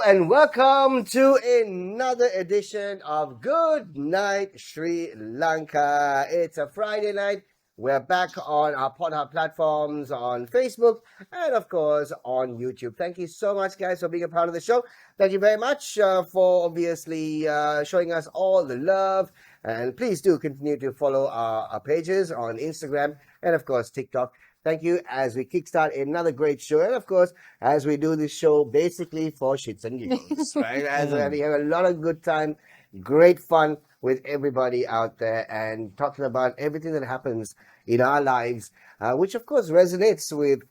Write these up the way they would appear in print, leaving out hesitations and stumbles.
and welcome to another edition of Good Night Sri Lanka. It's a Friday night. We're back on our podcast platforms on Facebook and, of course, on YouTube. Thank you so much, guys, for being a part of the show. Thank you very much for obviously showing us all the love. And please do continue to follow our pages on Instagram and, of course, TikTok. Thank you as we kickstart another great show. And, of course, as we do this show basically for shits and giggles, right? As we have a lot of good time, great fun with everybody out there and talking about everything that happens in our lives, which, of course, resonates with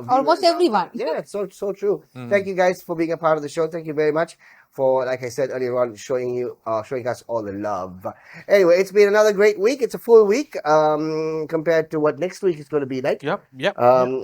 almost everyone. Yeah, it's so true. Thank you guys for being a part of the show. Thank you very much for, like I said earlier on, showing us all the love. Anyway, it's been another great week. It's a full week compared to what next week is going to be like. Yep.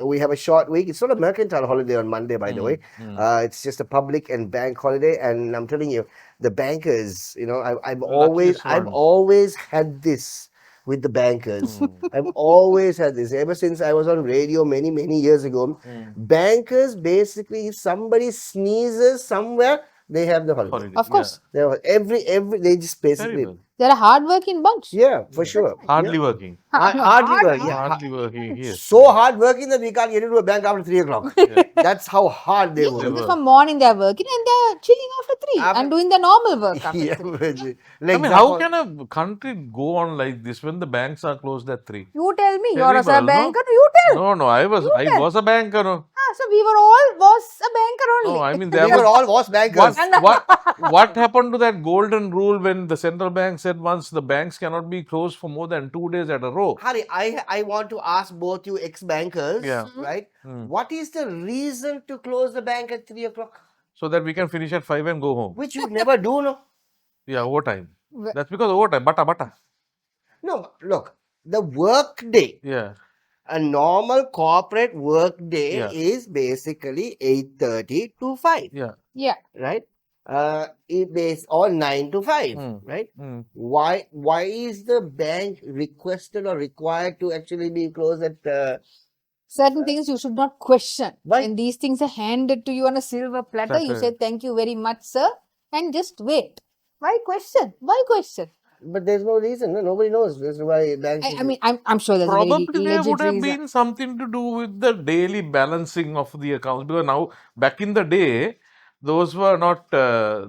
We have a short week. It's not a mercantile holiday on Monday, by the way. It's just a public and bank holiday. And I'm telling you, the bankers, I've always had this with the bankers. I've always had this ever since I was on radio many years ago. Bankers, basically, if somebody sneezes somewhere, they have the holiday. Of course. Yeah. They just basically. They're a hard-working bunch. Yeah, for sure. Hardly working. Hardly working. Yes. So hard working that we can't get into a bank after 3 o'clock. That's how hard they work. Just from morning they're working and they're chilling after 3 and doing the normal work after 3. How can a country go on like this when the banks are closed at 3? You tell me, you're Terrible, a banker, you tell. No, I was a banker. No. So we were all was a banker only. No, I mean we were all was bankers. What happened to that golden rule when the central bank said once the banks cannot be closed for more than 2 days at a row? Hari, I want to ask both you ex-bankers, right? What is the reason to close the bank at 3 o'clock? So that we can finish at 5 and go home. Which you never do, no? Yeah, overtime. That's because overtime. Bata. No, look, the work day. Yeah. A normal corporate work day is basically 8:30 to 5. Yeah. Right? It is all 9 to 5, right? Why is the bank requested or required to actually be closed at Certain things you should not question. Why? When these things are handed to you on a silver platter, you say thank you very much, sir, and just wait. Why question? But there's no reason. No? Nobody knows. That's why banks. I mean, I'm sure there's Probably a very there legit would have reason. been something to do with the daily balancing of the accounts, because now back in the day, those were not. Are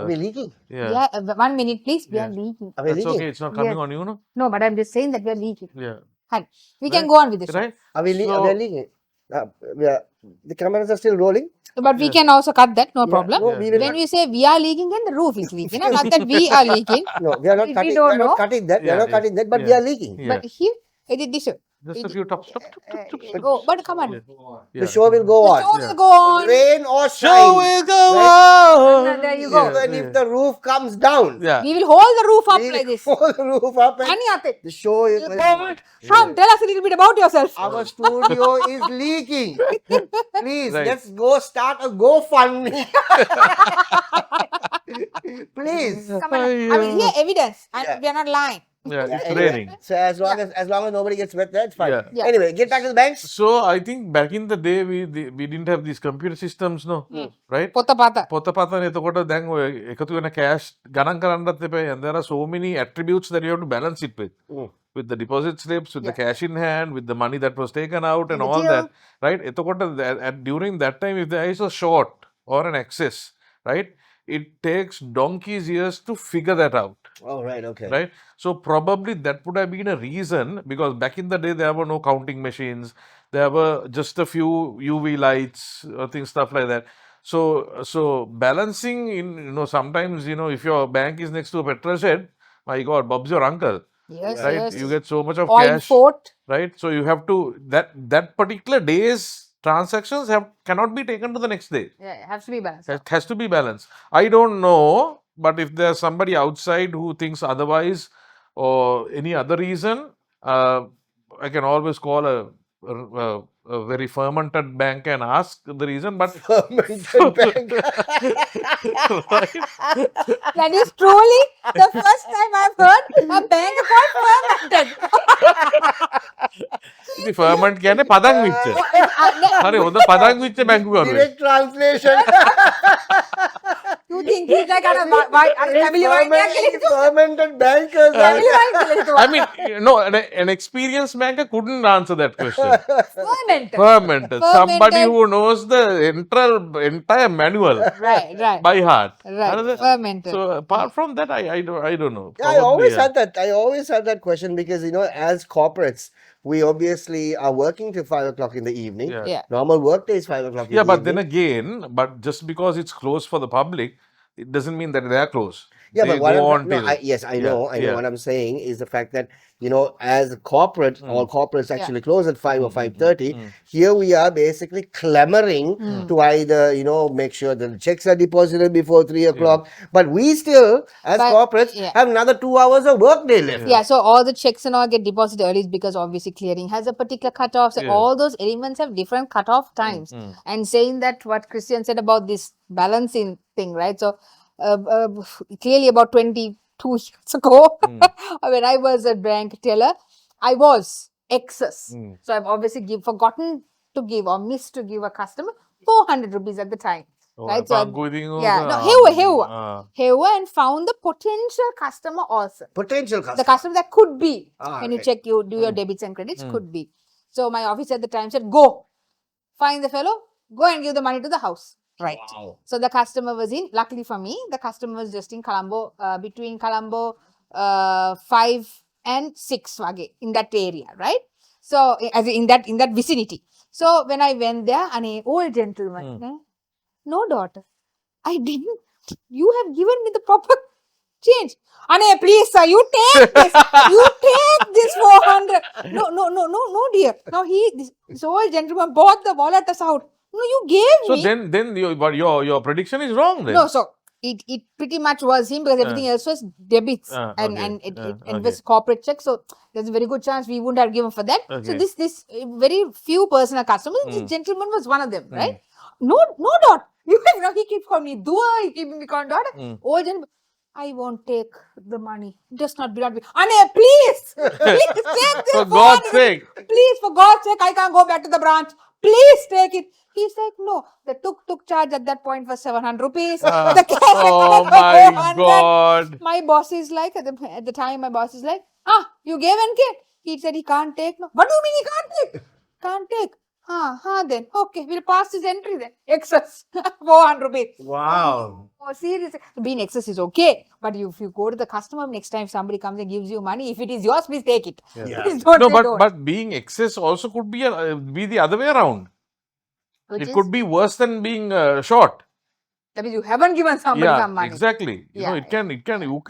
we leaking? Yeah, 1 minute, please. We are leaking. Are we That's leaking? okay. It's not coming on you, no? No, but I'm just saying that we are leaking. Yeah. Hi. We can go on with this. Right? Are we leaking? The cameras are still rolling. But we can also cut that, no problem. No, we will When we say we are leaking, then the roof is leaking. Not that we are leaking. No, we are not We cutting. don't We are not know. cutting that. We are not cutting that. But we are leaking. Yeah. But here, edit this show. Just a few tops. Go, but come on. The show will go on. The show will go on. Rain or shine. Show will go on. There you go. Even if the roof comes down. Yeah. We will hold the roof up we like this. hold the roof up and Ani aate. the show is. Shyam, tell us a little bit about yourself. Our studio is leaking. Please, Right. let's go start a GoFundMe. Please. Come on. I mean, here evidence. And we are not lying. Yeah, it's Anyway, raining. So as long as nobody gets wet, that's fine. Yeah. Anyway, get back to the banks. So I think back in the day we didn't have these computer systems, no, right? Pota pata. පොතපතනේ එතකොට දැන් ඔය එකතු වෙන cash ගණන් කරන්නත් එපා, and there are so many attributes that you have to balance it with the deposit slips, with the cash in hand, with the money that was taken out and all that, right? එතකොට during that time, if there is a short or an excess, right, it takes donkey's years to figure that out. Oh, right, okay. Right? So probably that would have been a reason, because back in the day there were no counting machines, there were just a few UV lights or stuff like that. So balancing in, sometimes, if your bank is next to a petrol shed, my God, Bob's your uncle. Yes, Right? yes. You get so much of Oil cash. fort. Right? So you have to, that particular day's transactions cannot be taken to the next day. Yeah, it has to be balanced. It has to be balanced. I don't know, but if there's somebody outside who thinks otherwise or any other reason, I can always call a very fermented bank and ask the reason. But Fermented bank. That is truly the first time I've heard a bank called fermented. ඉතින් ෆර්මන්ට් කියන්නේ පදන් විච්ච. හරි හොඳ පදන් විච්ච බැංකු කරුවෙක්. Direct translation. You think he's like a family Fermented bankers. I mean, no, an experienced banker couldn't answer that question. Fermented. Somebody who knows the entire manual Right. by heart. Right. Fermented. So apart from that, I don't know. Yeah, I always had that. I always had that question because as corporates, we obviously are working till 5 o'clock in the evening. Yeah. Normal work day is 5 o'clock. Yeah, but then again, just because it's closed for the public, it doesn't mean that they are closed. Yeah, They but what go I'm, on no, till- I know. yeah. What I'm saying is the fact that as a corporate, all corporates actually close at 5 or 5:30. Here we are basically clamoring to either make sure that the checks are deposited before 3 o'clock. But we still, as corporates, have another 2 hours of work day left. Yeah, so all the checks and all get deposited early because obviously clearing has a particular cutoff. So all those elements have different cutoff times. And saying that what Christian said about this balancing thing, right? So clearly about 22 years ago, when I was a bank teller, I was excess. So I've obviously forgotten to give or missed to give a customer 400 rupees at the time. Right? So here and found the potential customer also. Potential customer. The customer that could be when you right. check, you do your debits and credits, could be. So my office at the time said, go, find the fellow, go and give the money to the house. Right. Wow. So the customer was in, luckily for me, the customer was just in Colombo, between Colombo 5 and 6 in that area, right? So as in that vicinity. So when I went there, an old gentleman, no daughter, I didn't. You have given me the proper change. Ane, please sir, you take this. You take this 400. No, dear. Now this old gentleman bought the wallet out. No, you gave me. So then your prediction is wrong then. No, so it pretty much was him because everything else was debits and it was corporate check. So there's a very good chance we wouldn't have given for that. So this very few personal customers, this gentleman was one of them, right? No doubt. He keeps calling me Dua, he keeps me calling daughter. Old gentleman, I won't take the money. Just not be. Ane, please take this. For God's sake. Please, for God's sake, I can't go back to the branch. Please take it. He's like, no. The tuk charge at that point was 700 rupees. The cash Oh my God. My boss is like, at the time, my boss is like, you gave NK? He said he can't take. No. What do you mean he can't take? Can't take. Then. Okay, we'll pass this entry then. Excess. 400 rupees. Wow. Oh, seriously. Being excess is okay. But if you go to the customer, next time somebody comes and gives you money, if it is yours, please take it. Yeah. Please don't No, say don't. but being excess also could be the other way around. Which It is- could be worse than being short. That means you haven't given somebody some money. Exactly. Yeah. It can.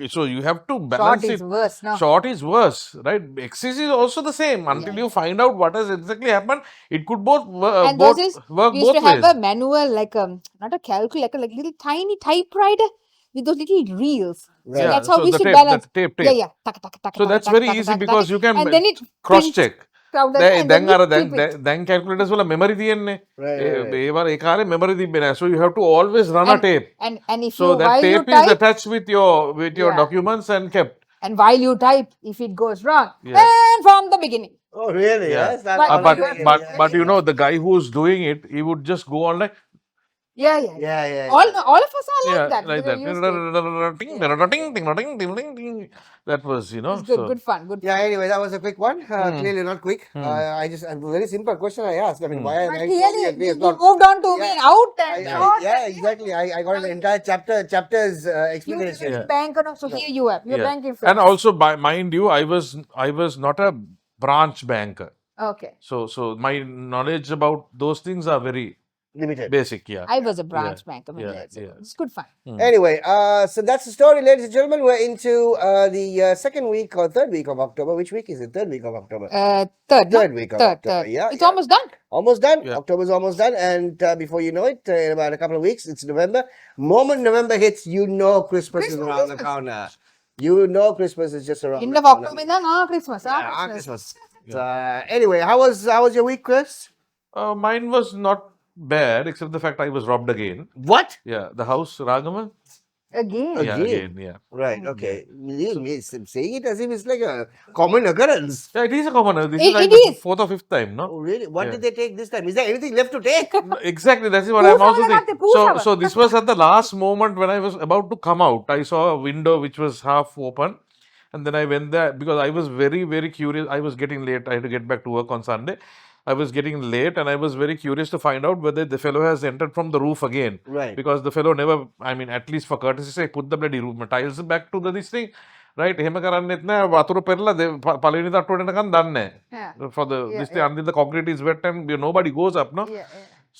So you have to Short balance is it. worse, no? Short is worse, right? Excess is also the same. Until you find out what has exactly happened, it could both And work we used both to ways. have a manual, like not a calculator, like little tiny typewriter with those little reels. So Yeah, that's how so we the should tape, balance. the tape. Yeah. Taka, taka, taka, So taka, that's taka, very taka, easy taka, because taka. you can And then it cross prints check. out and then you keep it. දැන් calculators වල memory තියෙන්නේ. Right. ඒ කාලේ memory තිබ්බේ නැහැ. So you have to always run a tape. And if So you, that while you tape is type, attached with your Yeah. documents and kept. and while you type, if it goes wrong, Yeah. and from the beginning. Oh, really? Yeah. Yes. That, But- But the guy who's doing it, he would just go on like Yeah. All of us are like that. like because that. we're used to it. Ting, ting, ting, ting, ting, ting, ting. That was It's good, good fun, good. Yeah, anyway, that was a quick one. Clearly not quick. A very simple question I asked. I mean, why But I clearly, we you have not- moved on to me out and short. yeah, exactly. I got an entire chapter's You explanation. did bank, so here you have. You're Yeah. banking And also, mind you, I was not a branch banker. Okay. So my knowledge about those things are very Limited. basic. Yeah. I was a branch banker. Yeah, So yeah. it's good fun. Anyway, so that's the story, ladies and gentlemen. We're into the second week or third week of October. Which week is it? Third week of October. Third week of third, October. third. Yeah, It's yeah. almost done. Almost done. Yeah. October's almost done. And before you know it, in about a couple of weeks, it's November. Moment November hits, Christmas is around the corner. Christmas is just around End the of corner. October, then Christmas. Yeah, Christmas. Anyway, how was your week, Chris? Mine was not bad, except the fact I was robbed again. What? Yeah, the house, Ragaman. Again. Yeah, again, yeah. Right, okay. Saying it as if it's like a common occurrence. Yeah, it is a common. This It- is like it the is. fourth or fifth time, Oh, no? really? What Yeah. did they take this time? Is there anything left to take? Exactly, that's what I'm also Poosava saying. nagatte, poosava. So this was at the last moment when I was about to come out. I saw a window which was half open, and then I went there because I was very, very curious. I was getting late. I had to get back to work on Sunday. I was getting late, and I was very curious to find out whether the fellow has entered from the roof again. Right. Because the fellow never, I mean, at least for courtesy's sake, put the bloody roof tiles back to this thing. Right? එහෙම කරන්නෙත් නෑ වතුර පෙරලා පළවෙනි තට්ටුවට එනකන් දන්නේ Yeah. නෑ. For the Yeah, this thing until the concrete is wet and nobody goes up, no? Yeah,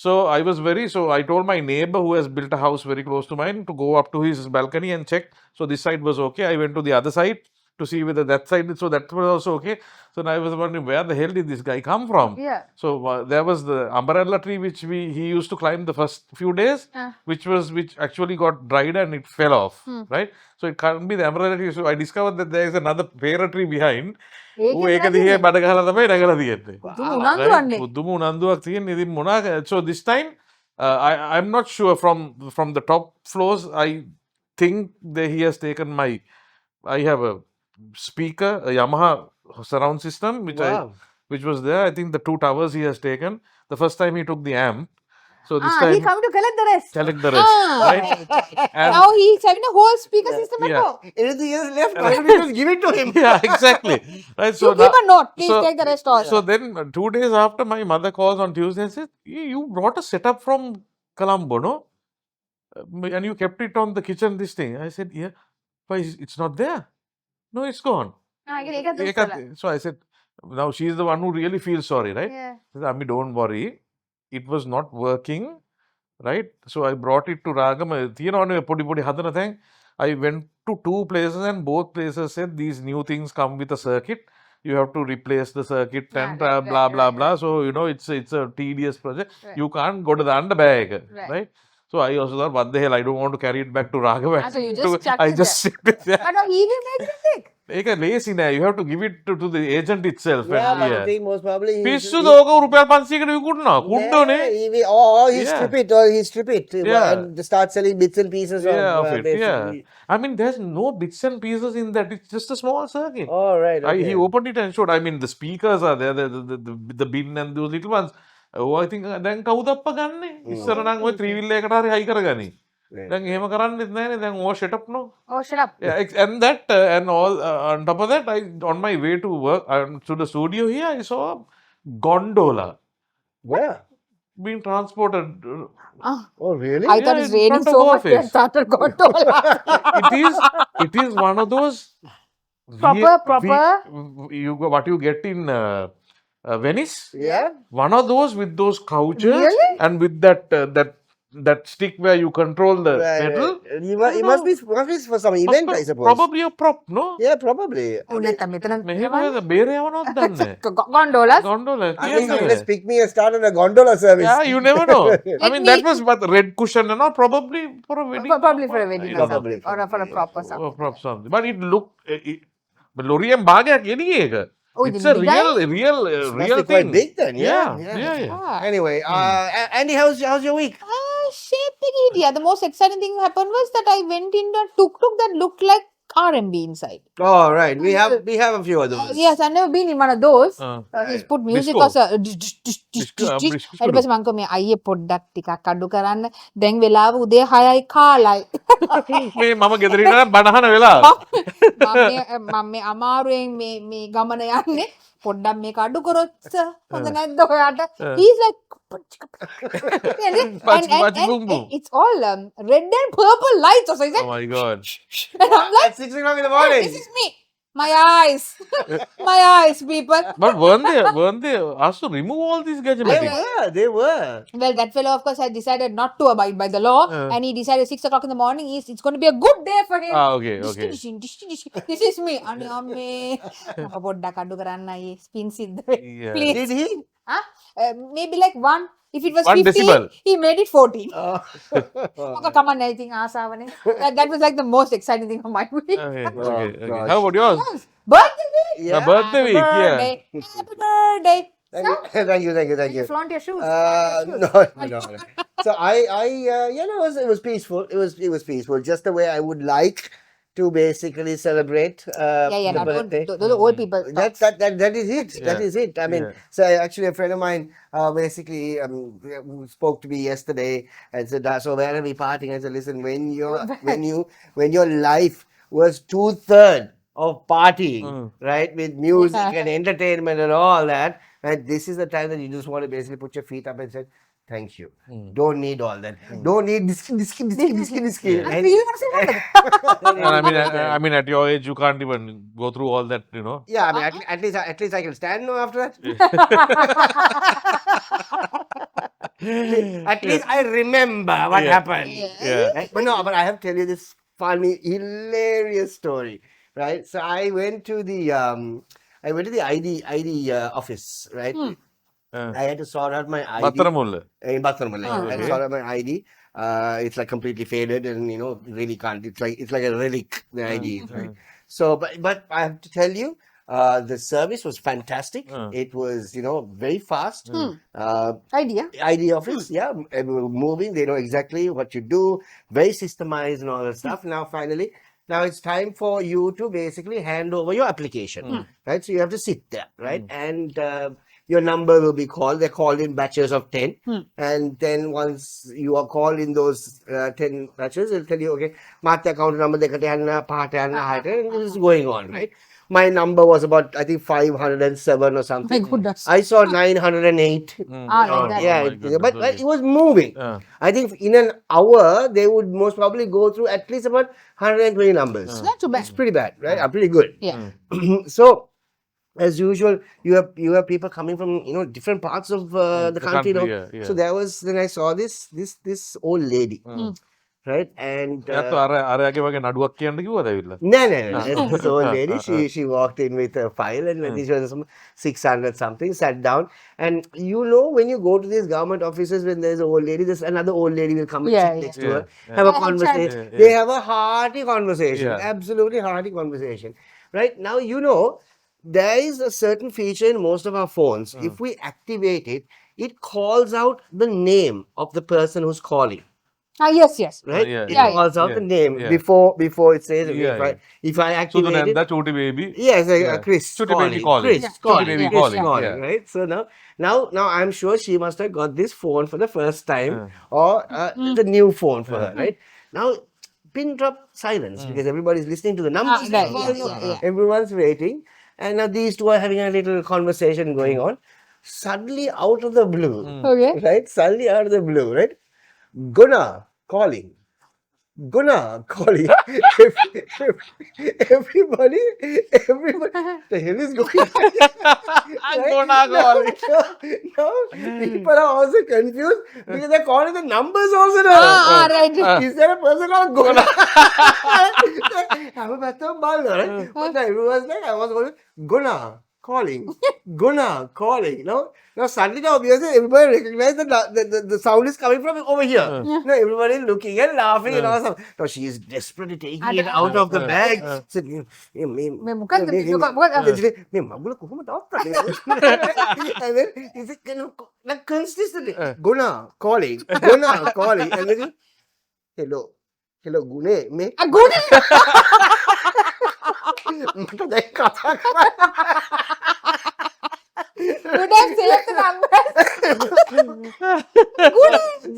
So I told my neighbor who has built a house very close to mine to go up to his balcony and check. So this side was okay. I went to the other side to see whether that side, so that was also okay. So now I was wondering where the hell did this guy come from? Yeah. So there was the umbrella tree which he used to climb the first few days, which actually got dried and it fell off, right? So it can't be the umbrella tree. So I discovered that there is another pear tree behind. ඌ ඒක දිහේ බඩ ගහලා තමයි නැගලා තියෙන්නේ. පුදුම උනන්දුවන්නේ. පුදුම උනන්දුවක් තියෙන. ඉතින් මොනවා so this time I'm not sure from the top floors. I think that he has taken I have a speaker, a Yamaha surround system which was there. I think the 2 towers he has taken. The first time he took the amp. So this he time come to collect the rest. collect the rest, right? And Now he's having a whole speaker system at Yeah. home. Anything else left? Why don't you just give it to him? yeah, exactly. Right. So You keep a note. Please so- take the rest also. So then 2 days after, my mother calls on Tuesday and says, you brought a setup from Colombo, no? And you kept it on the kitchen, this thing. I said, yeah. Why it's not there? No, it's gone. So I said, now she's the one who really feels sorry, right? Yeah. She said, Ami, don't worry. It was not working, right? So I brought it to Ragam. I went to 2 places and both places said these new things come with a circuit. You have to replace the circuit and right, blah, blah, right, blah. So, it's a tedious project. Right. You can't go to the underbag, Right. right? So I also thought, what the hell? I don't want to carry it back to Raghav. So you just chucked I it just shipped it there. But no, he will make it sick. ඒක ලේසි නෑ. You have to give it to the agent itself. Yeah, And, but I think most probably පිස්සු දෝක රුපියල් 500කට විකුණනවා. කුණ්ඩෝනේ. or he Yeah. strip it Yeah. and start selling bits and pieces Yeah, of of it. basically. Yeah. I mean, there's no bits and pieces in that. It's just a small circuit. Oh, right. Okay. He opened it and showed. I mean, the speakers are there, the bin and those little ones. Oh, I think දැන් කවුද අප්ප ගන්නෙ? ඉස්සර නම් ඔය 3 wheel එකකට හරි හයි කරගනි. Right. දැන් එහෙම කරන්නෙත් නැහැනේ. දැන් ඕ set up no. Oh, shut up. Yeah, and that and all on top of that, on my way to work to the studio here, I saw a gondola Where? being transported. Oh, really? I thought Yeah, it's in raining front of so our much face. and started gondola. It is one of those Proper. what you get in Venice. Yeah. One of those with those couches Really? and with that stick where you control the pedal. Right. It must be for some event, I suppose. Probably a prop, no? Yeah, probably. නැත්නම් මෙතන මෙහෙම බේරේ යවනවද දන්නේ නැහැ. gondolas. Gondola. I think කියන්නේ. let's pick me and start on a gondola service. Yeah, you never know. I Let mean, me- that was but red cushion and all, probably for a wedding. Probably for a wedding or Probably. something. Or for a prop or something. Or prop something. But it looked, but ලොරියෙන් භාගයක් එළියේ ඒක. Oh, It's the a design? real Must be thing. quite big then. Yeah. Ah. Anyway, Andy, how's your week? Shaping it. Yeah, the most exciting thing happened was that I went into a tuk-tuk that looked like R&B inside. Oh, right. We have a few of those. Yes, I've never been in one of those. He's put music Disco. also. Disco. ඊට පස්සේ මං කිව්වා මේ අයියේ පොඩ්ඩක් ටිකක් අඩු කරන්න. දැන් වෙලාව උදේ 6යි කාලයි. මේ මම ගෙදර ඉඳලා බණහන වෙලා. මම මේ අමාරුවෙන් මේ ගමන යන්නේ. පොඩ්ඩක් මේක අඩු කරොත් හොඳ නැද්ද ඔයාට? He's like it's all red and purple lights also. He's Oh like, my God. and I'm like, At 6 o'clock in the morning. this is me. My eyes. My eyes, people. But weren't they asked to remove all these gadgets? They were. Well, that fellow, of course, had decided not to abide by the law, and he decided 6 o'clock in the morning it's going to be a good day for him. Okay. This is me. Amme. පොඩ්ඩක් අඩු කරන්න අයියේ. Spin සිද්ධ වෙයි. Yeah. Please. Did he? Maybe like 1. If it was 1 15, decibel. he made it 14. Oh. Come on, anything ආසාවනේ. That was like the most exciting thing of my week. Okay. gosh. How about yours? Birthday week. Yeah. The birthday week, yeah. Happy birthday. Thank you. You flaunt your shoes. No. So it was peaceful. It was peaceful, just the way I would like to basically celebrate the not birthday. those are old people. That is it. That Yeah. is it. I mean, Yeah. so actually, a friend of mine basically spoke to me yesterday and said, "So where are we partying?" I said, "Listen, when your life was 2/3 of partying, right, with music and entertainment and all that, and this is the time that you just want to basically put your feet up and say." Thank you. Don't need all that. Don't need this. I'm And- feeling And I mean, at your age, you can't even go through all that, you know. Yeah, I mean, at least I can stand now after that. At least I remember what happened. Yeah. Right? But I have to tell you this funny, hilarious story. Right? So I went to the ID office. Right? I had to sort out my ID. Battaramulla. In Bathurmala. I had to Okay. sort out my ID. It's like completely faded, and really can't. It's like a relic. The ID, right? So, but I have to tell you, the service was fantastic. It was very fast. idea. ID office, yeah, we were moving. They know exactly what you do. Very systemized and all that stuff. Now it's time for you to basically hand over your application, right? So you have to sit there, right? And your number will be called. They're called in batches of 10. And then once you are called in those 10 batches, they'll tell you, okay, mark the account number, and this is going on, right? My number was about, I think, 507 or something. My goodness. I saw 908. Like that. Yeah, my goodness, but okay. it was moving. I think in an hour, they would most probably go through at least about 120 numbers. Not too bad. It's pretty bad, right? Pretty good. Yeah. So, as usual, you have people coming from different parts of the country. yeah. So then I saw this old lady, right? And එයාත් අරයාගේ වගේ නඩුවක් කියන්න කිව්වද ඇවිල්ලා? no. This old lady, she walked in with a file, and when she was some 600 something, sat down. And when you go to these government offices, when there's an old lady, there's another old lady will come and sit next to her, have a conversation. They have a hearty conversation, absolutely hearty conversation. Right now, there is a certain feature in most of our phones. If we activate it, it calls out the name of the person who's calling. Yes. Right? Yeah, It calls out the name before it says, if I activate it. සුදු චූටි baby. Yes, Chrys. Chutty baby calling. Chrys Yeah. calling. Chutty baby Chrys calling, yeah. right? So now I'm sure she must have got this phone for the first time, or the new phone for her, right? Now, pin drop silence because everybody's listening to the numbers. Everyone's waiting. And now these two are having a little conversation going on. Suddenly, out of the blue, Okay. right? Suddenly, out of the blue, right? Guna calling. Everybody, the hell is going on? Guna calling. Now, people are also confused because they're calling the numbers also now. Right. Is there a person called Guna? Right? But everyone's like, I was going, Guna calling. Now suddenly, obviously, everybody recognizes that the sound is coming from over here. Now everybody is looking and laughing and all stuff. Now she is desperately taking it out of the bag. Said, and then he said, consistently, Guna calling. And then, hello, Gune, me. මට දැන් කතා කරන්න. Could have saved the numbers.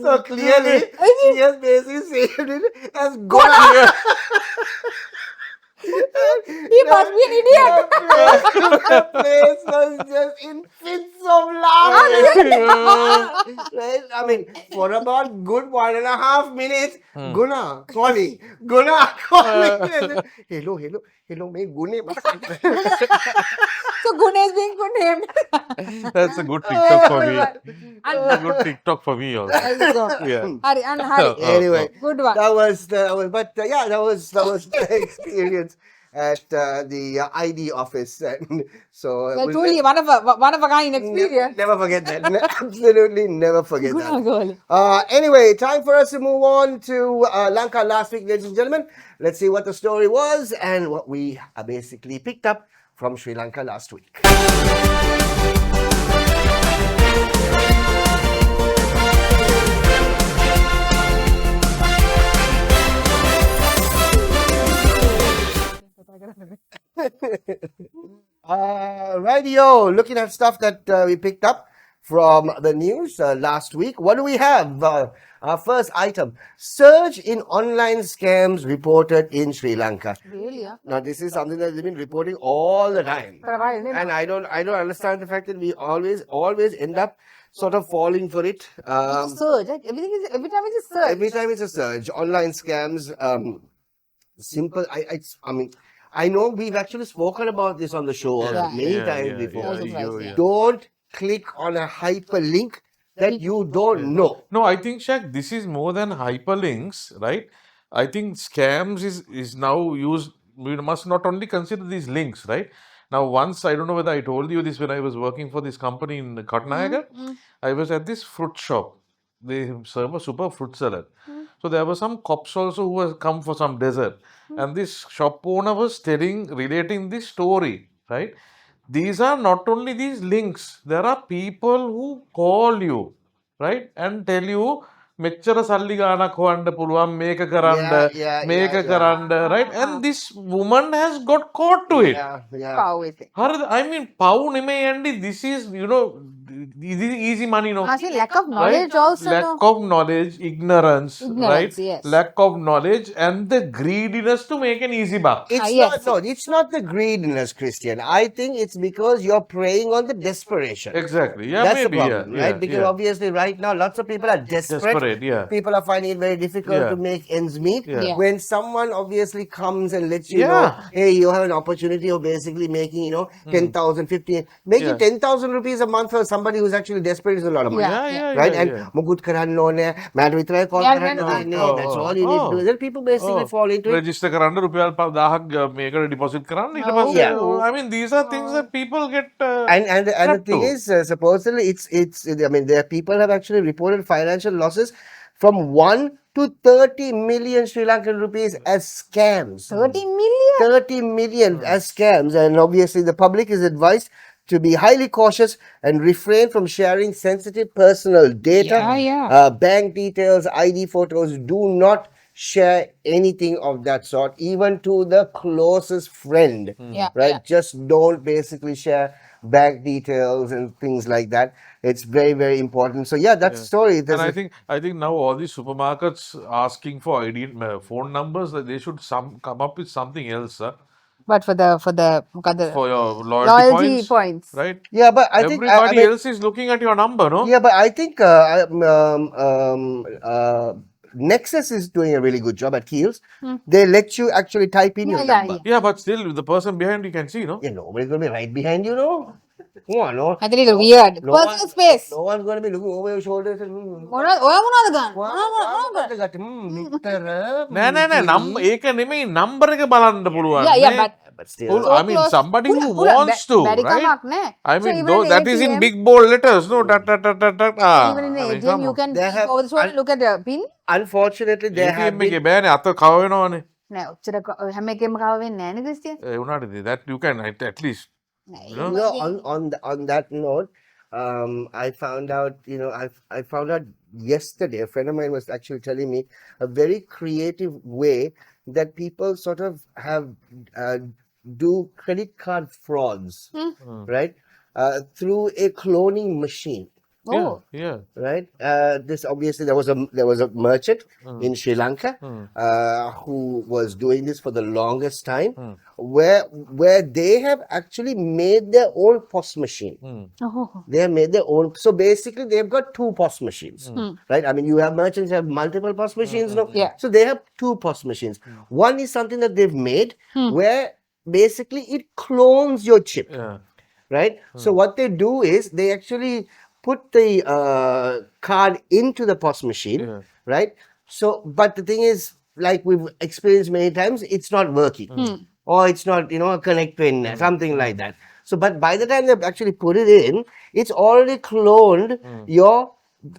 So clearly, she has basically saved it as Gona. He must be an idiot. The place was just in fits of laughter. Right? I mean, for about good 1.5 minutes, Guna calling. Hello, me Gune. So Gune is being good named. That's a good TikTok for me. That's a good TikTok for me also. Yeah. Hari. Anyway, Good one. that was the experience at the ID office, and so Well, truly one of a kind experience. never forget that. Absolutely never forget that. Good. Anyway, time for us to move on to Lanka last week, ladies and gentlemen. Let's see what the story was and what we basically picked up from Sri Lanka last week. Radio, looking at stuff that we picked up from the news last week. What do we have? Our first item: surge in online scams reported in Sri Lanka. Really? Yeah. Now, this is something that they've been reporting all the time, For a while, didn't and I don't understand the fact that we always end up sort of falling for it. Surge. Like, every time it's a surge. Every time it's a surge, online scams. Simple. I mean, I know we've actually spoken about this on the show Yeah. many times before. Once or twice, yeah. Don't click on a hyperlink that you don't know. No, I think, Shaq, this is more than hyperlinks, right? I think scams is now used. We must not only consider these links, right? Now, once, I don't know whether I told you this when I was working for this company in Katnagar, I was at this fruit shop. They serve a super fruit salad. So there were some cops also who had come for some dessert. And this shop owner was relating this story, right? These are not only these links, there are people who call you, right? And tell you, මෙච්චර සල්ලි ගාණක් හොයන්න පුළුවන් මේක කරන්න මේක කරන්න, right? And this woman has got caught to it. Pow with it. I mean, පව් නෙමෙයි Andy, this is, this is easy money, no? I see lack of knowledge Right? also. Lack of knowledge, ignorance, right? Yes. Lack of knowledge and the greediness to make an easy buck. It's not the greediness, Christian. I think it's because you're preying on the desperation. Exactly. Yeah, That's maybe. the problem, yeah, right? Because obviously right now lots of people are desperate. Yeah. People are finding it very difficult to make ends meet. Yeah. When someone obviously comes and lets you know, hey, you have an opportunity of basically making, 10,000, 15, making 10,000 rupees a month for somebody who's actually desperate is a lot of money. Right? And Mugut karan no ne, matter with call that's all you need to do. Then people basically fall into it. Register කරන්න රුපියල් 1000ක් මේකට deposit කරන්න ඊට පස්සේ I mean these are things that people get and the thing is supposedly it's I mean there people have actually reported financial losses from 1 to 30 million Sri Lankan rupees as scams. 30 million? 30 million as scams, and obviously the public is advised to be highly cautious and refrain from sharing sensitive personal data, bank details, ID photos. Do not share anything of that sort, even to the closest friend. Right? Just don't basically share bank details and things like that. It's very, very important. So that's the story. And I think now all these supermarkets asking for ID phone numbers, that they should come up with something else. But for your loyalty points, right? Yeah, but I think everybody else is looking at your number, no? Yeah, but I think Nexus is doing a really good job at Keels. They let you actually type in your number. Yeah, but still, the person behind you can see, no? Yeah, nobody's going to be right behind you, no? Come on, no. I think it's weird. Personal space. No one's going to be looking over your shoulders and ඒක නෙමෙයි number එක බලන්න පුළුවන්. but still, I mean, somebody who wants to, right? I mean, though that is in big bold letters, no? Even in the ATM, you can over the shoulder look at the pin. Unfortunately, they have been... බෑනේ අත කව වෙනවනේ. නෑ ඔච්චර හැම එකෙම කව වෙන්නේ නෑනේ ක්‍රිස්ටියන්. ඒ උනාට that you can at least. On that note, I found out, I found out yesterday, a friend of mine was actually telling me a very creative way that people sort of have do credit card frauds, right? Through a cloning machine. Yeah. Right. This obviously there was a merchant in Sri Lanka who was doing this for the longest time, where they have actually made their own POS machine. They have made their own. So basically, they've got two POS machines, right? I mean, you have merchants who have multiple POS machines, no? So they have two POS machines. One is something that they've made where basically it clones your chip, right? So what they do is they actually put the card into the POS machine, right? So, but the thing is, like we've experienced many times, it's not working. Or it's not, a connect pin, something like that. So, but by the time they actually put it in, it's already cloned your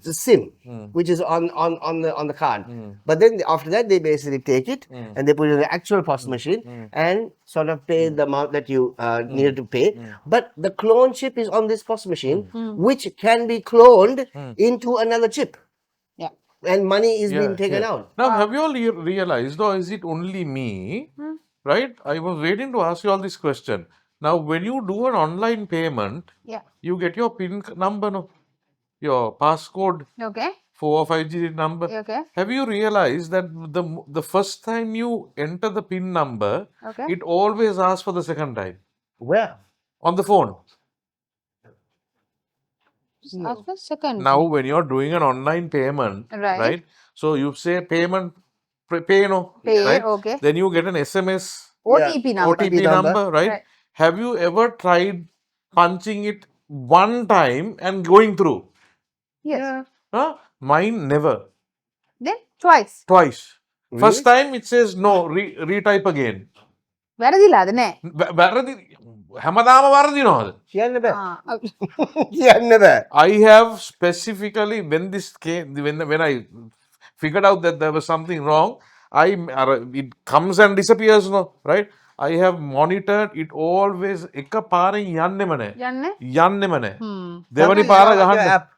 SIM, which is on the card. But then after that, they basically take it and they put it in the actual POS machine and sort of pay the amount that you needed to pay. But the clone chip is on this POS machine, which can be cloned into another chip. And money is being taken out. Now, have you all realized, or is it only me, right? I was waiting to ask you all this question. Now, when you do an online payment, Yeah. you get your PIN number, no? Your passcode, Okay. 4 or 5 digit number. Okay. Have you realized that the first time you enter the PIN number, Okay. it always asks for the second time Where? on the phone? Ask for second. Now, when you're doing an online payment, Right. right? So you say payment, pay no, Pay, right? okay. Then you get an SMS, OTP number. OTP number, right? Right. Have you ever tried punching it one time and going through? Yes. Huh? Mine never. Then twice. Twice. First Really? time it says no, retype again. වැරදිලාද නෑ? වැරදි හැමදාම වරදිනවද? කියන්න බෑ. ආ, කියන්න බෑ. I have specifically when this came when I figured out that there was something wrong, it comes and disappears, no, right? I have monitored it always එකපාරෙන් යන්නෙම නෑ. යන්නේ? යන්නෙම නෑ. Something's දෙවනි wrong පාර with your ගහන්න. app.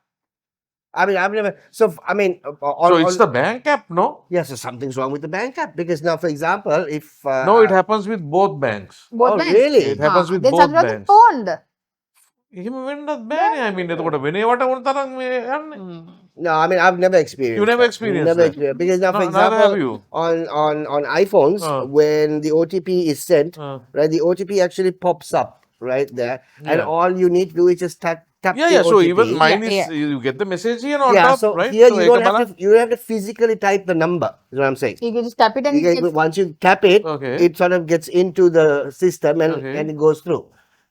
I mean, I've never. So, I mean, So it's the bank app, no? yes, so something's wrong with the bank app because now, for example, if No, it happens with both banks. Both Oh, banks. really? It happens with then both sometimes banks. phoned. එහෙම වෙන්නත් බෑනේ. I mean, එතකොට වෙන ඒවට මොන තරම් මේ යන්නේ? no, I mean, I've never experienced. You never that. experienced Never that? experienced because now, for No, neither have example, you. on iPhones, when the OTP is sent, right, the OTP actually pops up right there, and Yeah. all you need to do is just tap Yeah, the yeah. So OTP. even mine Yeah, is yeah. you get the message here on yeah, top, so right? here So you don't have to physically type the number. Is what I'm saying. You can just tap it and You it get- gets, once you tap it, Okay. it sort of gets into the system and, Okay. and it goes through,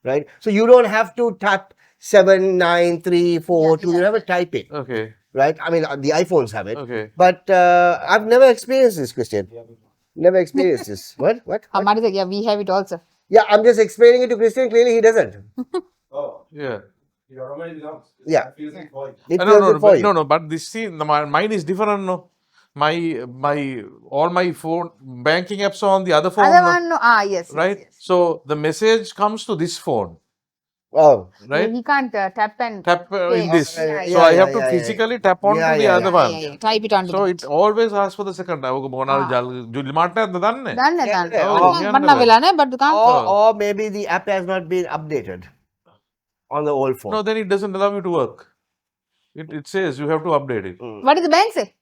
right? So you don't have to tap 7, 9, 3, 4, 2. You have to type it, Okay. right? I mean, the iPhones have it, Okay. but I've never experienced this, Christian. Never experienced this. What? What? Amari said, yeah, we have it also. Yeah, I'm just explaining it to Christian. Clearly, he doesn't. Yeah. Yeah. It No, fills no, it for but, you. no, no. But this mine is different. No, my all my phone banking apps are on the other phone. Other no? one, no. Yes. Right. Yes, So the message comes to this phone, Oh. yes. right? He can't tap and Tap pay. in this. Yeah, So yeah, I yeah, have to yeah, yeah. physically tap onto Yeah, the yeah, other yeah, one. yeah. Type it onto So that. it always asks for the second time. Juli Martin at the done. Done, Yeah, done. yeah. Oh, But yeah, not never. vela, but you can't. Or maybe the app has not been updated on the old phone. No, then it doesn't allow you to work. It says you have to update it. What did the bank say?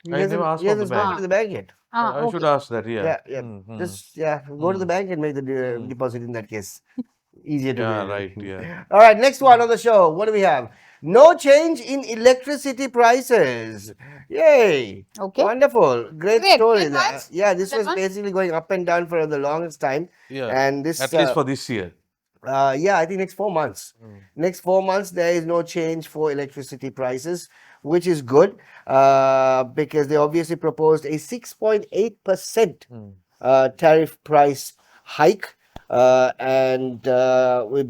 He I hasn't- never asked he for the hasn't spoken bank. to the bank yet. I Okay. should ask that. Yeah. Yeah, yeah. Mhm. Just go to the bank and make the deposit in that case. Easier to Yeah, do. right. Yeah. All right, next one on the show. What do we have? No change in electricity prices. Yay! Okay. Wonderful. Great Great. story. That was- Yeah, this that was one? basically going up and down for the longest time. Yeah. And this, At least for this year. yeah, I think next 4 months. Next 4 months, there is no change for electricity prices, which is good because they obviously proposed a 6.8% tariff price hike.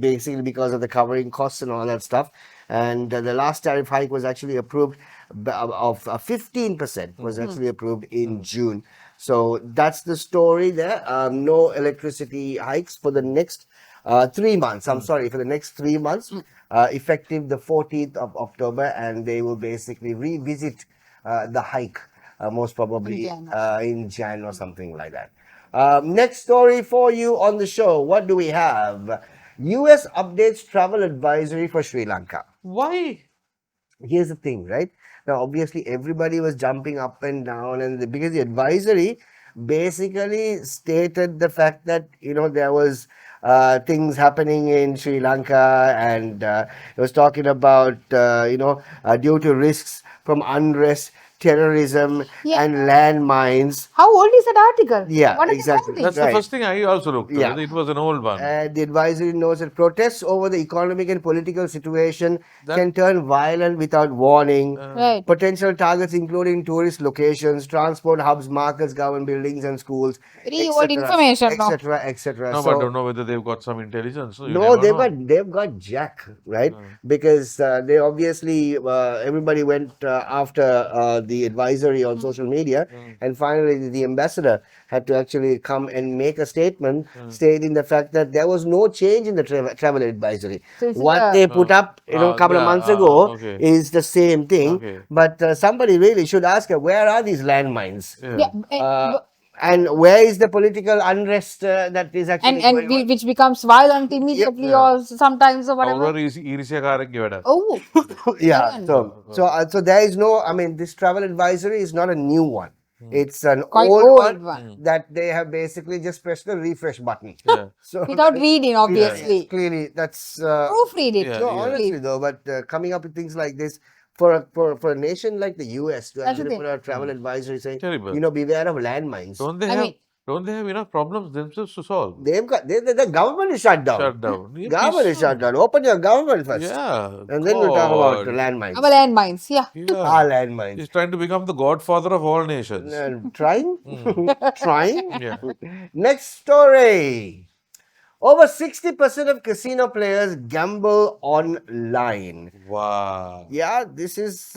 Basically because of the covering costs and all that stuff. And the last tariff hike was actually approved of 15% was actually approved in June. So that's the story there. No electricity hikes for the next 3 months. I'm sorry, for the next 3 months, effective the 14th of October, and they will basically revisit the hike most probably in Jan or something like that. Next story for you on the show. What do we have? US updates travel advisory for Sri Lanka. Why? Here's the thing, right? Now, obviously, everybody was jumping up and down, and because the advisory basically stated the fact that there was things happening in Sri Lanka, and it was talking about due to risks from unrest, terrorism, and landmines. How old is that article? Yeah, What is exactly. it That's Right. the first thing I also looked at. Yeah. It was an old one. And the advisory notes that protests over the economic and political situation can turn violent without warning. Right. Potential targets including tourist locations, transport hubs, markets, government buildings and schools, Very old information now. etc., etc. No, but don't know whether they've got some intelligence. So you No, never they've know. got Jack, right? Because they obviously everybody went after the advisory on social media, and finally the ambassador had to actually come and make a statement stating the fact that there was no change in the travel advisory. So it's What they put up, a couple of months ago, okay. is the same thing. Okay. But somebody really should ask her, where are these landmines? Yeah. Yeah. And where is the political unrest that is actually going on? which becomes violent immediately Yeah. or sometimes or whatever. Our ഈർഷ്യക്കാരൊക്കെ ഇവിടെ. Oh, Yeah, and so there is no, I mean, this travel advisory is not a new one. It's an quite old old one one. that they have basically just pressed the refresh button. Yeah. So Without reading, yes, obviously. clearly that's Proofread it. Yeah, no, yeah. honestly though, but coming up with things like this for a nation like the US to That's the actually thing. put out travel advisory saying, Terrible. beware of landmines. Don't they have enough problems themselves to solve? They've got the government is shut down. Shut down. Yeah, Government is shut down. Open your government first, Yeah. and then we'll talk about the God. landmines. Our landmines, yeah. Yeah. Our landmines. He's trying to become the godfather of all nations. Trying? Trying? Yeah. Next story. Over 60% of casino players gamble online. Wow. Yeah, this is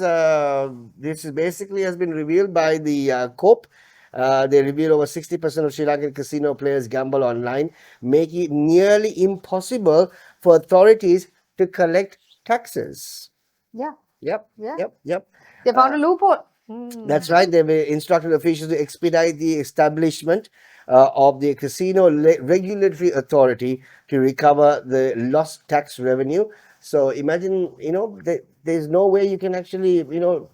basically has been revealed by the COPE. They reveal over 60% of Sri Lankan casino players gamble online, making it nearly impossible for authorities to collect taxes. Yeah. Yep. They found a loophole. That's right. They were instructed officials to expedite the establishment of the casino regulatory authority to recover the lost tax revenue. So imagine, there's no way you can actually,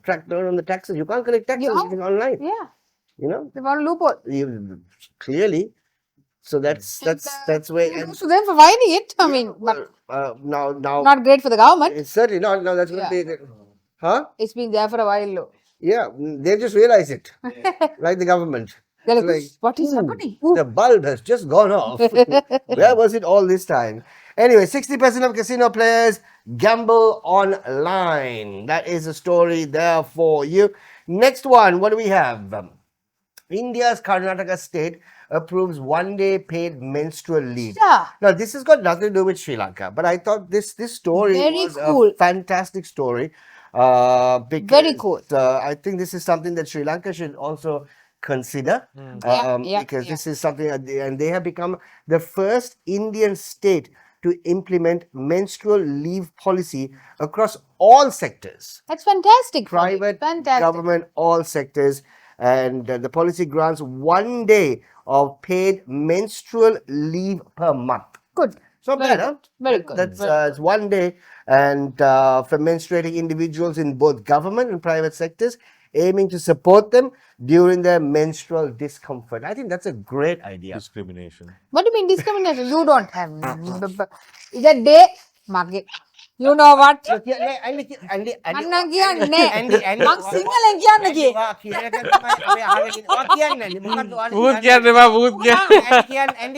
track down on the taxes. You can't collect taxes online. Yeah. You know, They found a loophole. clearly. So that's where. Kudos to them for finding it. I mean, but Now not great for the government. it's certainly not. No, that's going to be. Huh? It's been there for a while. Though. Yeah, they've just realized it, like the government. They're It's like, what is happening? The bulb has just gone off. Where was it all this time? Anyway, 60% of casino players gamble online. That is a story there for you. Next one, what do we have? India's Karnataka state approves one-day paid menstrual leave. Yeah. Now, this has got nothing to do with Sri Lanka, but I thought this story Very was cool. a fantastic story. Because, Very cool. I think this is something that Sri Lanka should also consider. Because this is something, and they have become the first Indian state to implement menstrual leave policy across all sectors. That's fantastic. Private, fantastic. government, all sectors. And the policy grants 1 day of paid menstrual leave per month. Good. So Very bad, huh? good. Very good. That's it's 1 day, and for menstruating individuals in both government and private sectors, aiming to support them during their menstrual discomfort. I think that's a great idea. Discrimination. What do you mean discrimination? You don't have. Is a day, Margaret. You know what? Andy, අන්න කියන්නේ මං සිංහලෙන් කියන්න ගියේ. Who's getting about who's getting?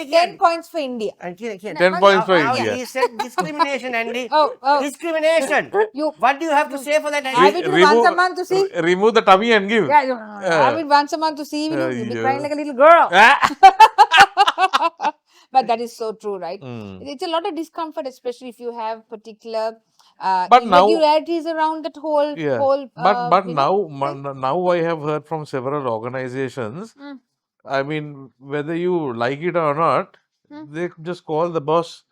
10 points for India. 10 points for India. He said discrimination, Andy. Oh. Discrimination. What do you have to say for that, I will do once a month to see. Remove the tummy and give. Yeah, I will once a month to see you. You'll be Yeah. crying like a little girl. Ah. But that is so true, right? Mm. It's a lot of discomfort, especially if you have particular But now- irregularities around that whole. Yeah. But now I have heard from several organizations. I mean, whether you like it or not, they just call the boss.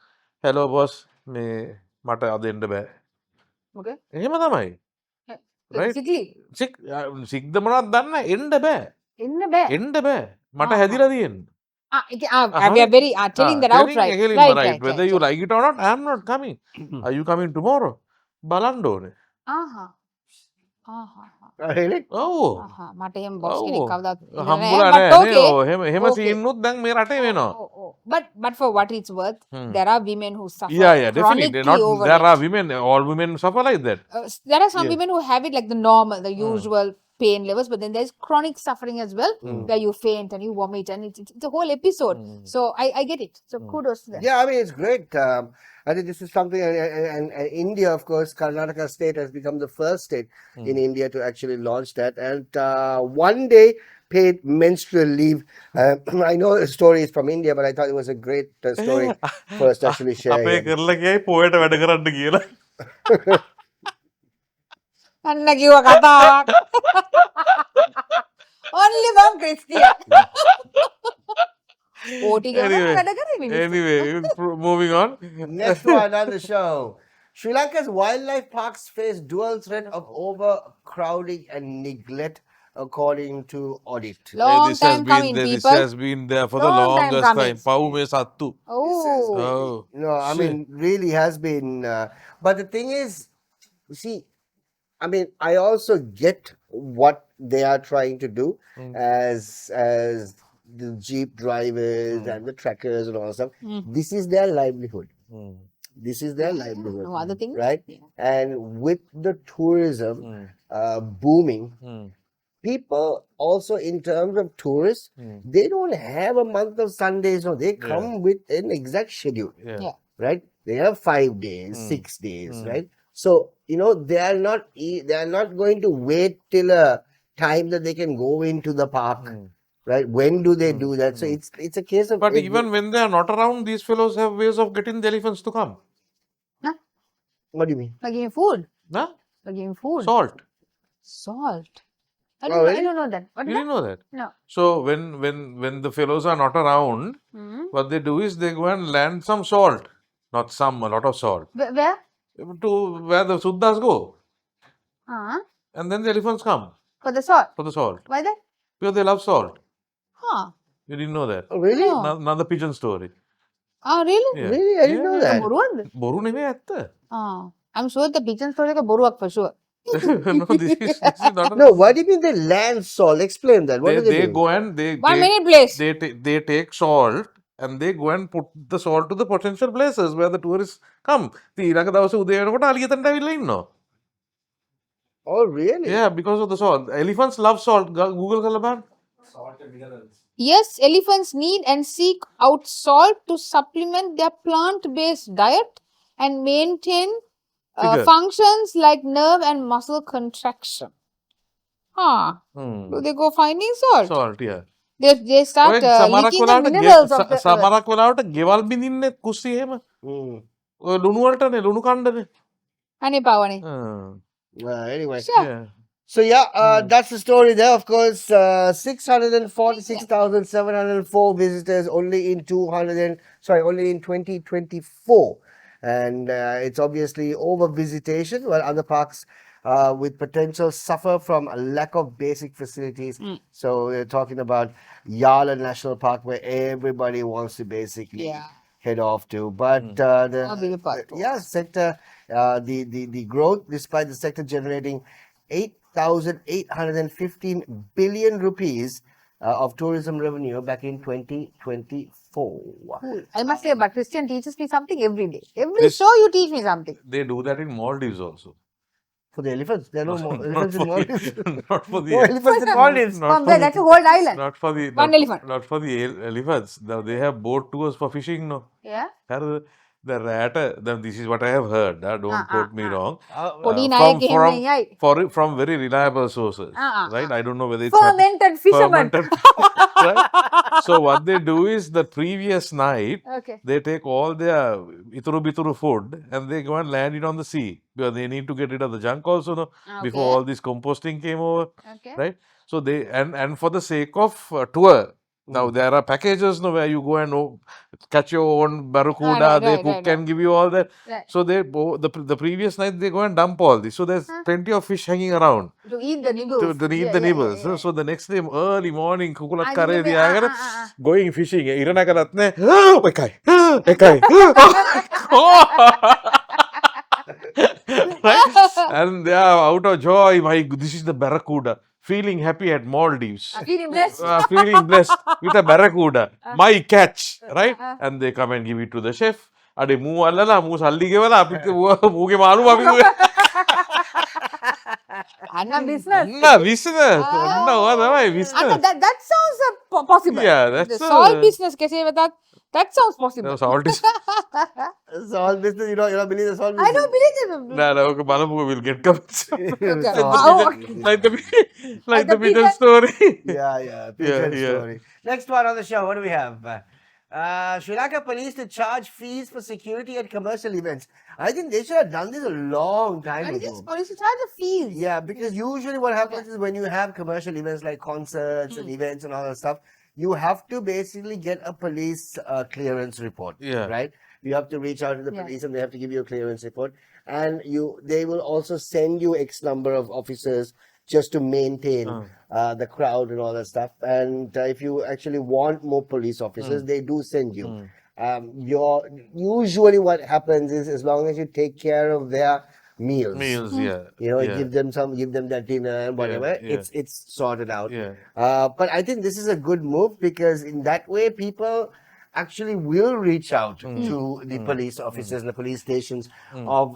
Hello, boss. Me mata ade enda ba. Okay. එහෙම තමයි. Right? සික්ද මොනවද දන්න එන්න බෑ. එන්න බෑ. මට හැදිලා තියෙන්නේ. We are very telling that outright. Right. Whether you like it or not, I am not coming. Are you coming tomorrow? බලන්න ඕනේ. Really? ඔව්. මට එහෙම boss කෙනෙක් කවදාවත් හම්බුලා but නෑ okay. නේ. එහෙම සීන්නුත් දැන් මේ රටේ වෙනවා. But for what it's worth, there are women who suffer Yeah, definitely. chronically over There it. are women, all women suffer like that. There are some women who have it like the normal, the usual pain levels, but then there's chronic suffering as well, where you faint and you vomit, and it's a whole episode. So I get it. So kudos to them. Yeah, I mean, it's great. I think this is something, and India, of course, Karnataka state has become the first state in India to actually launch that. And 1 day paid menstrual leave. I know the story is from India, but I thought it was a great story for us to actually share. අපේ here. කරලා ගියයි පොයට වැඩ කරන්න කියලා. අන්න කිව්ව කතාවක්. Only one Christian. Anyway, moving on. Next one on the show. Sri Lanka's wildlife parks face dual threat of overcrowding and neglect, according to audit. Long time coming, This people. has been there for the Long time longest coming. time. Pau me sattu. Oh. Oh. No, I Shit. mean, really has been. But the thing is, see, I mean, I also get what they are trying to do as the jeep drivers and the trackers and all that stuff. This is their livelihood. This is their livelihood, No other thing. right? Yeah. And with the tourism booming, people also in terms of tourists, they don't have a month of Sundays. No, they come with an exact schedule, Yeah. right? They have 5 days, 6 days, right? So they are not going to wait till a time that they can go into the park, right? When do they do that? So it's a case of But even when they are not around, these fellows have ways of getting the elephants to come. Huh? What do you mean? By giving food. Huh? By giving food. Salt. Salt. I Oh, really? don't know that. What You is didn't know that? that? No. So when the fellows are not around, what they do is they go and land some salt. Not some, a lot of salt. Where? To where the Suddhas go. Huh? And then the elephants come For the salt. for the salt. Why that? Because they love salt. Huh. You didn't know that? Oh, really? No. Another pigeon story. Oh, really? Yeah. Really? I didn't know that. Boru නෙමෙයි ඇත්ත. I'm sure the pigeon story is boruak for sure. No, this is not a... No, what do you mean they land salt? Explain that. What do They do? go and they 1 minute, please. they take salt and they go and put the salt to the potential places where the tourists come. ඊළඟ දවසේ උදේ වෙනකොට අලියතන්ට ඇවිල්ලා ඉන්නවා. Oh, really? Yeah, because of the salt. Elephants love salt. Google කරලා බලන්න. Yes, elephants need and seek out salt to supplement their plant-based diet and maintain Figure. functions like nerve and muscle contraction. Do they go finding salt? Salt, yeah. They start leaking the minerals of the earth. සමහරක් වෙලාවට ගෙවල් බින්දින්නේ කුස්සි එහෙම. ඔය ලුණු වලටනේ ලුණු කණ්ඩනේ. Honey Pavani. Anyway. Sure. Yeah. So yeah, that's the story there. Of course, 646,704 visitors only in 2024, and it's obviously over visitation. While other parks with potential suffer from a lack of basic facilities. So we're talking about Yala National Park, where everybody wants to basically head off to. But sector, the growth, despite the sector generating 8,815 billion rupees of tourism revenue back in 2024. I must say, but Christian teaches me something every day. Every show you teach me something. They do that in Maldives also. For the elephants, there are no more elephants in Maldives. Not for the No elephants in Maldives. That's a whole island. Not for the elephant. Not for the elephants. They have boat tours for fishing, no. Yeah. The rat. This is what I have heard. Don't quote me wrong. From very reliable sources, right? I don't know whether it's fermented fishermen. Right? So what they do is the previous night they take all their ituru food and they go and land it on the sea because they need to get rid of the junk also, no? Before all this composting came over, right? So they and for the sake of tour. Now there are packages, no, where you go and catch your own barracuda. They cook and give you all that. So they the previous night they go and dump all this. So there's plenty of fish hanging around to eat the nibbles. To eat the nibbles. So the next day early morning, kukulat kare diya going fishing. Irana karat ne. Ekai. Right? And they are out of joy. This is the barracuda. Feeling happy at Maldives. Feeling blessed. Feeling blessed with a barracuda. My catch. Right? And they come and give it to the chef. Ade muu allala, muu salli gewala, apit muu ge maalu api muu. Anna business. Business. Business. That sounds possible. Yeah, that's the salt business. That sounds possible. No, salt is. Salt business, you don't believe the salt business? I don't believe it. No, Malapuga will get comments. Like the pigeon story. Pigeon story. Next one on the show, what do we have? Sri Lanka police to charge fees for security at commercial events. I think they should have done this a long time ago. Yes, police to charge the fees. Yeah, because usually what happens is when you have commercial events like concerts and events and all that stuff, you have to basically get a police clearance report, right? You have to reach out to the police and they have to give you a clearance report. And they will also send you X number of officers just to maintain the crowd and all that stuff. And if you actually want more police officers, they do send you. Usually what happens is, as long as you take care of their meals, give them their dinner and whatever, it's sorted out. But I think this is a good move, because in that way people actually will reach out to the police officers and the police stations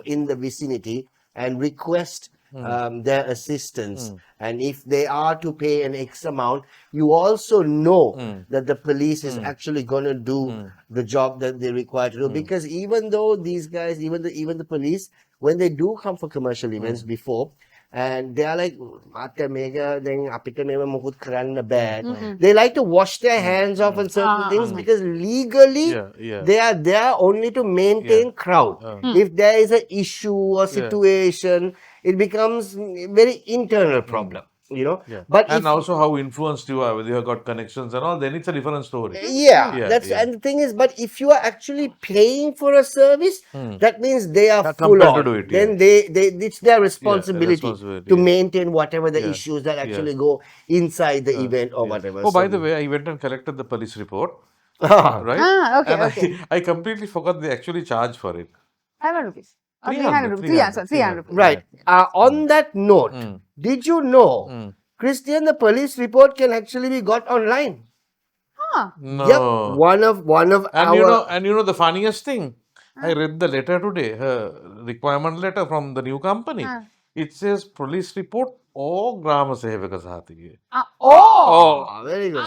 in the vicinity and request their assistance. And if they are to pay an X amount, you also know that the police is actually going to do the job that they require to do. Because even though these guys, even the police, when they do come for commercial events before, and they are like, they like to wash their hands off on certain things, because legally they are there only to maintain crowd. If there is an issue or situation, it becomes a very internal problem. But also how influenced you are, whether you have got connections and all, then it's a different story. And the thing is, but if you are actually paying for a service, that means they are full on. Then it's their responsibility to maintain whatever the issues that actually go inside the event or whatever. Oh, by the way, I went and collected the police report. Right? Okay. I completely forgot they actually charge for it. 500 rupees. 300. 300 rupees. Right. On that note, did you know, Christian, the police report can actually be got online? No. Yep. One of and you know the funniest thing? I read the letter today, requirement letter from the new company. It says police report or Grama Sevaka Sahatiye. Very good.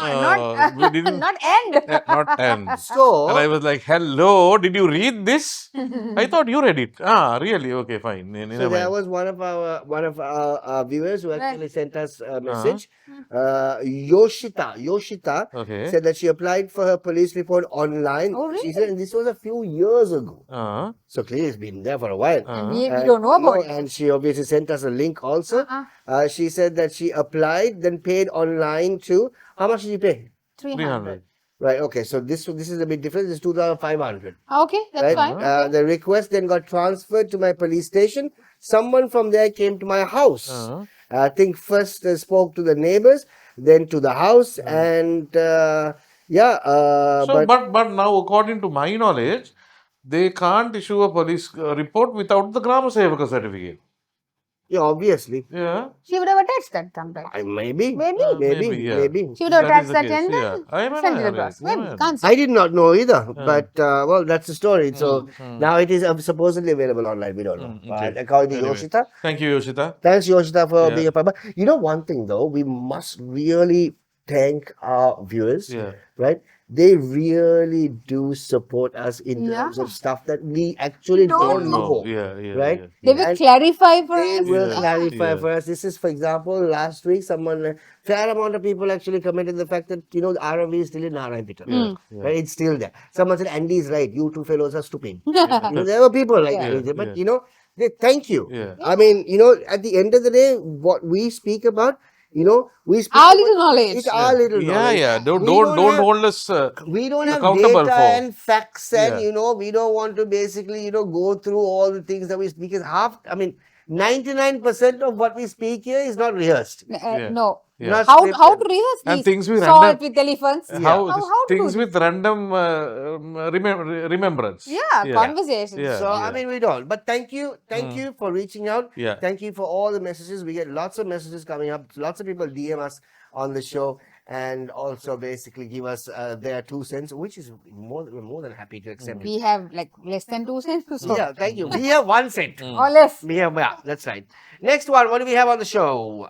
Not end. Not end. So, and I was like, hello, did you read this? I thought you read it. Really? Okay, fine. So there was one of our viewers who actually sent us a message. Yoshita said that she applied for her police report online. Oh, really? She said, and this was a few years ago. So clearly it's been there for a while. We don't know about it. And she obviously sent us a link also. She said that she applied, then paid online too. How much did you pay? 300. Right, okay. So this is a bit different. It's 2,500. Okay, that's fine. The request then got transferred to my police station. Someone from there came to my house. I think first spoke to the neighbors, then to the house, and but now, according to my knowledge, they can't issue a police report without the Grama Sevaka certificate. Yeah, obviously. Yeah. She would have attached that sometime. Maybe. Maybe. Maybe. She would have That is attached the that case, and yeah. then send it across. Maybe. Can't say. I did not know either, but well, that's the story. So now it is supposedly available online. We don't know. But according to Yoshita. Thank you, Yoshita. Thanks, Yoshita, for being a part. But you know one thing though, we must really thank our viewers, right? They really do support us in terms of stuff that we actually don't know. Right? They will clarify for us. They will clarify for us. This is, for example, last week, fair amount of people actually commented the fact that, the ROV is still in Narayanpeta. Right? It's still there. Someone said, Andy is right. You two fellows are stupid. There were people like that. But, they thank you. I mean, at the end of the day, what we speak about, we speak our little knowledge. It's our little knowledge. Don't hold us we don't have accountable data for. and facts and, we don't want to basically, go through all the things that we speak. Because 99% of what we speak here is not rehearsed. No. Not How scripted. to rehearse And these things with salt random- with elephants? How to things do with random remembrance. conversations. So, I mean, we don't. But thank you for reaching out. Thank you for all the messages. We get lots of messages coming up. Lots of people DM us on the show and also basically give us their 2 cents, which is we're more than happy to accept. We have like less than 2 cents. So. Yeah, thank you. We have 1 cent. Or less. We have, that's right. Next one, what do we have on the show?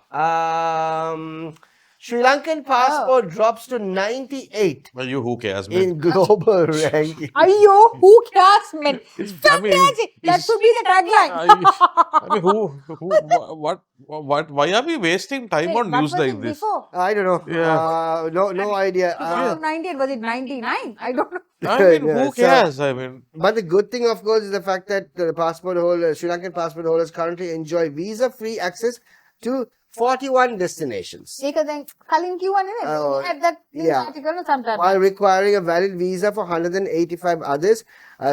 Sri Lankan passport drops to 98 Well, who cares, man? in global ranking. Ayyo, who cares, man? Stop mean, magic. That should be the tagline. I mean, why are we wasting time on news like this? Before? I don't know. No idea. 2019, was it 99? I don't know. I mean, Yeah, who cares? I mean, But the good thing, of course, is the fact that the Sri Lankan passport holders currently enjoy visa-free access to 41 destinations. ඒක දැන් කලින් කිව්වනේ නේද? Oh, You had that yeah. article sometime. While requiring a valid visa for 185 others,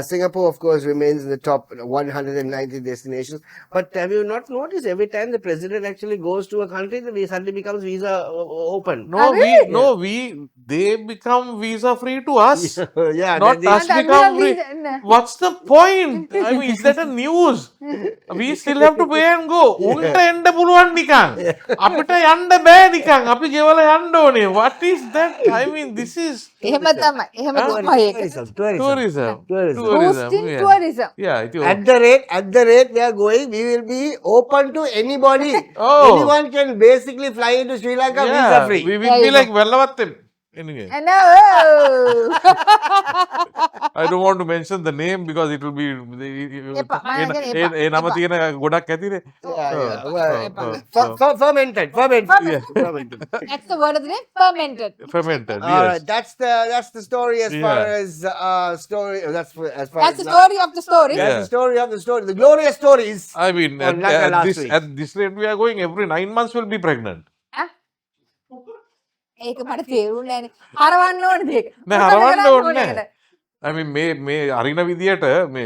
Singapore, of course, remains in the top 190 destinations. But have you not noticed every time the president actually goes to a country, that he suddenly becomes visa open? They become visa free to us. Yeah, Not then us become free. What's the point? I mean, is that a news? We still have to pay and go. උන්ට එන්න පුළුවන් නිකන්. අපිට යන්න බෑ නිකන්. අපි ගෙවල යන්න ඕනේ. What is that? I mean, this is එහෙම තමයි. එහෙම තමයි ඒක. tourism. Boosting Yeah. tourism. Yeah, it is. At the rate we are going, we will be open to anybody. Oh. Anyone can basically fly into Sri Lanka visa Yeah, free. we will There be you like Vellavatham. Anyway, I know. I don't want to mention the name because it will be එපා. මම කියන්නේ එපා. ඒ නම තියෙන ගොඩක් ඇතිනේ. Fermented. Yeah. Fermented. That's the word of the day. Fermented. Fermented. All Yes. right, that's the story as far Yeah. as story. That's as far That's as the story of the story. That's Yeah. the story of the story. The glorious stories. I mean, On Lanka last week. at this rate we are going, every 9 months will be pregnant. ඒක මට තේරුන්නේ නැනේ. හරවන්න ඕනද ඒක? නෑ හරවන්න ඕනේ නෑ. I mean, මේ අරින විදියට මේ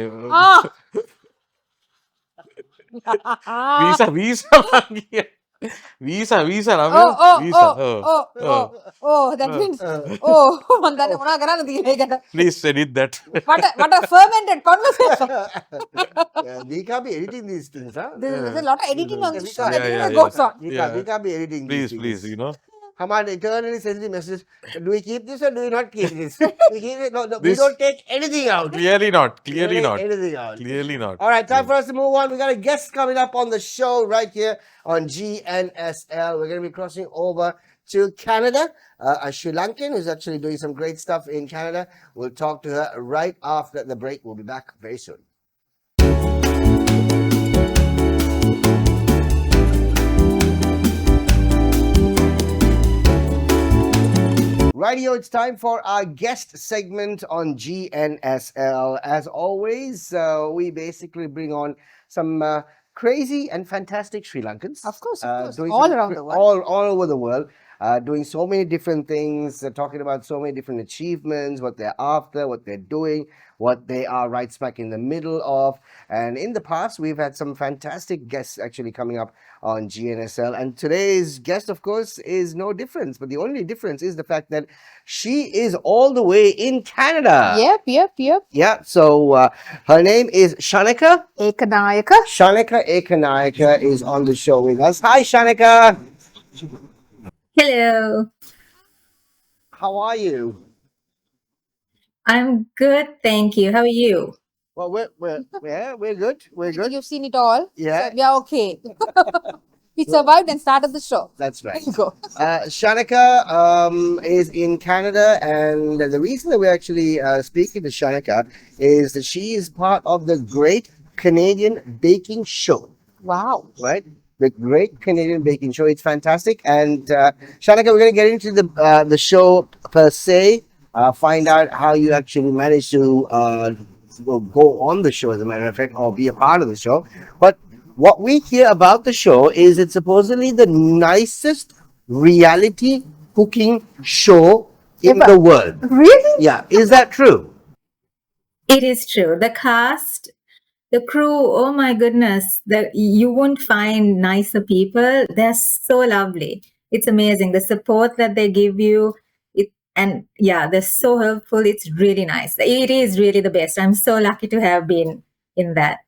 visa visa Oh, that means මම දන්නේ මොනවා කරන්නද කියලා ඒකට. Please edit that. What a fermented conversation. We can't be editing these things, huh? There's a lot of editing on this show. Yeah, That yeah, goes on. We can't be editing these things. Please, you know. Haman eternally sends the message, do we keep this or do we not keep this? We keep it? No, we This- don't take anything out. Clearly not. We don't Clearly take not. anything out. Clearly not. All right, time for us to move on. We got a guest coming up on the show right here on GNSL. We're going to be crossing over to Canada. A Sri Lankan who's actually doing some great stuff in Canada. We'll talk to her right after the break. We'll be back very soon. Radio, it's time for our guest segment on GNSL. As always, we basically bring on some crazy and fantastic Sri Lankans. Of course. doing All some- around the world. all over the world, doing so many different things, talking about so many different achievements, what they're after, what they're doing, what they are right smack in the middle of. And in the past, we've had some fantastic guests actually coming up on GNSL. And today's guest, of course, is no difference. But the only difference is the fact that she is all the way in Canada. Yep. Yeah. So her name is Shaneka. Ekanayake. Shaneka Ekanayake is on the show with us. Hi, Shaneka. Hello, How are you? I'm good, thank you. How are you? Well, we're good. We're good. You've seen it all. Yeah. So we are okay. We survived and started the show. That's right. There you go. Shaneka is in Canada, and the reason that we're actually speaking to Shaneka is that she is part of the Great Canadian Baking Show, Wow. right? The Great Canadian Baking Show. It's fantastic. And Shaneka, we're going to get into the show per se, find out how you actually managed to go on the show, as a matter of fact, or be a part of the show. But what we hear about the show is it's supposedly the nicest reality cooking show in the world. Really? Yeah, is that true? It is true. The cast, the crew, oh my goodness, you won't find nicer people. They're so lovely. It's amazing. The support that they give you, and yeah, they're so helpful. It's really nice. It is really the best. I'm so lucky to have been in that.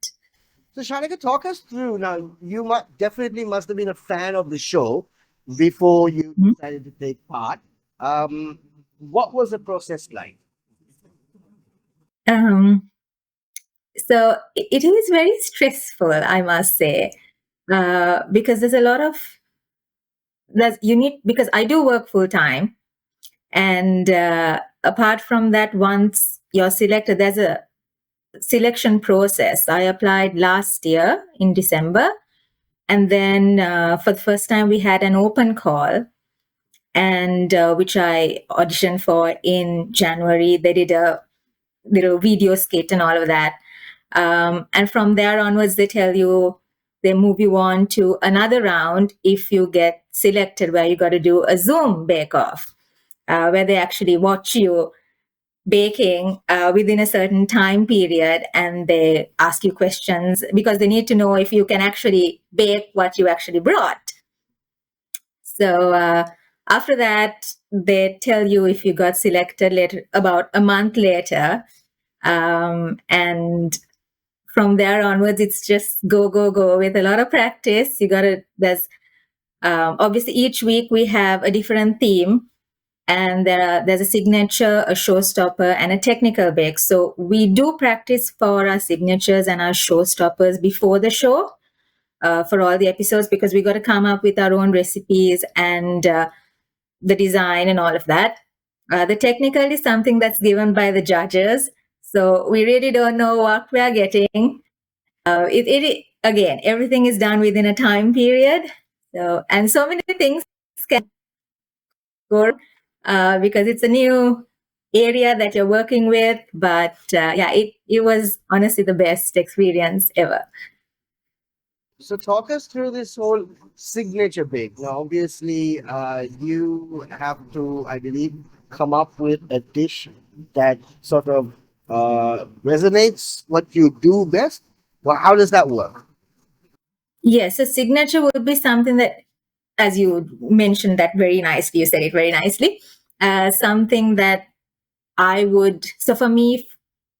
So Shaneka, talk us through. Now, you definitely must have been a fan of the show before you decided to take part. What was the process like? So it is very stressful, I must say, because there's a lot of because I do work full time, and apart from that, once you're selected, there's a selection process. I applied last year in December, and then for the first time we had an open call, and which I auditioned for in January. They did a little video skit and all of that. And from there onwards, they tell you they move you on to another round if you get selected, where you got to do a Zoom bake-off, where they actually watch you baking within a certain time period, and they ask you questions because they need to know if you can actually bake what you actually brought. So after that, they tell you if you got selected later, about a month later. And from there onwards, it's just go, go, go with a lot of practice. There's obviously each week we have a different theme, and there's a signature, a showstopper, and a technical bake. So we do practice for our signatures and our showstoppers before the show for all the episodes, because we got to come up with our own recipes and the design and all of that. The technical is something that's given by the judges. So we really don't know what we are getting. Again, everything is done within a time period. So many things can go because it's a new area that you're working with. But it was honestly the best experience ever. So talk us through this whole signature bake. Now, obviously, you have to, I believe, come up with a dish that sort of resonates what you do best. Well, how does that work? Yes, a signature would be something that, as you mentioned that very nicely, you said it very nicely, something that I would, so for me,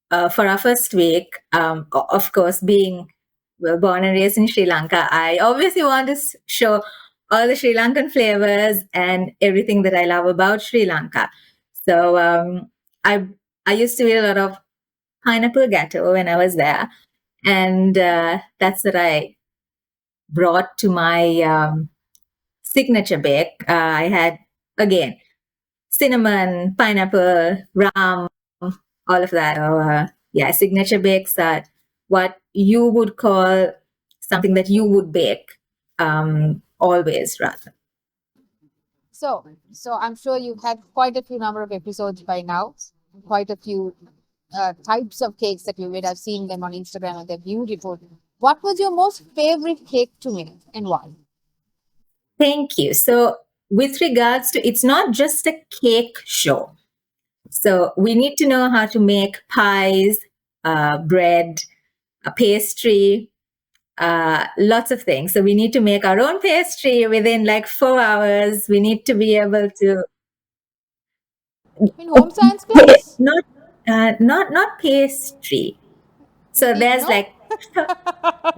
for our first week, of course, being born and raised in Sri Lanka, I obviously want to show all the Sri Lankan flavors and everything that I love about Sri Lanka. So I used to eat a lot of pineapple gatto when I was there, and that's what I brought to my signature bake. I had, again, cinnamon, pineapple, rum, all of that. Signature bakes are what you would call something that you would bake always, rather. So I'm sure you've had quite a few number of episodes by now, quite a few types of cakes that you made. I've seen them on Instagram and they're beautiful. What was your most favorite cake to make and why? Thank you. So with regards to, it's not just a cake show. So we need to know how to make pies, bread, a pastry, lots of things. So we need to make our own pastry within like 4 hours. We need to be able to. In home science class? Not pastry. So there's No? like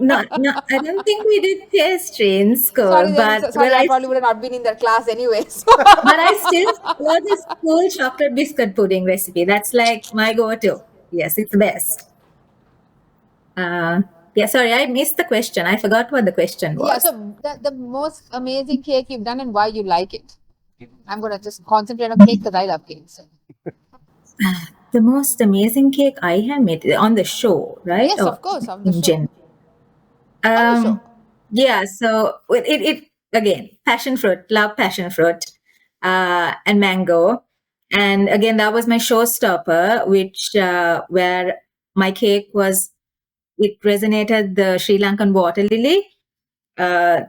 no, I don't think we did pastry in school. Sorry, I I probably would have not been in that class anyways. but I still follow the school chocolate biscuit pudding recipe. That's like my go-to. Yes, it's the best. Sorry, I missed the question. I forgot what the question was. Yeah, so the most amazing cake you've done and why you like it. I'm going to just concentrate on cake because I love cakes. The most amazing cake I have made on the show, right? Yes, of course, on the show. On the show. Yeah, so it again, passion fruit, love passion fruit, and mango. And again, that was my showstopper, which where my cake was, it resonated the Sri Lankan water lily,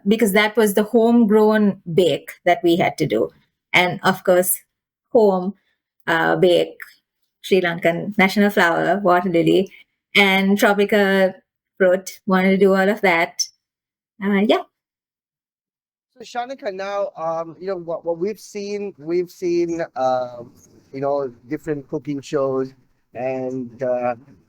because that was the homegrown bake that we had to do. And of course, home bake, Sri Lankan national flower, water lily, and tropical fruit. Wanted to do all of that. So Shaneka, now what we've seen, different cooking shows, and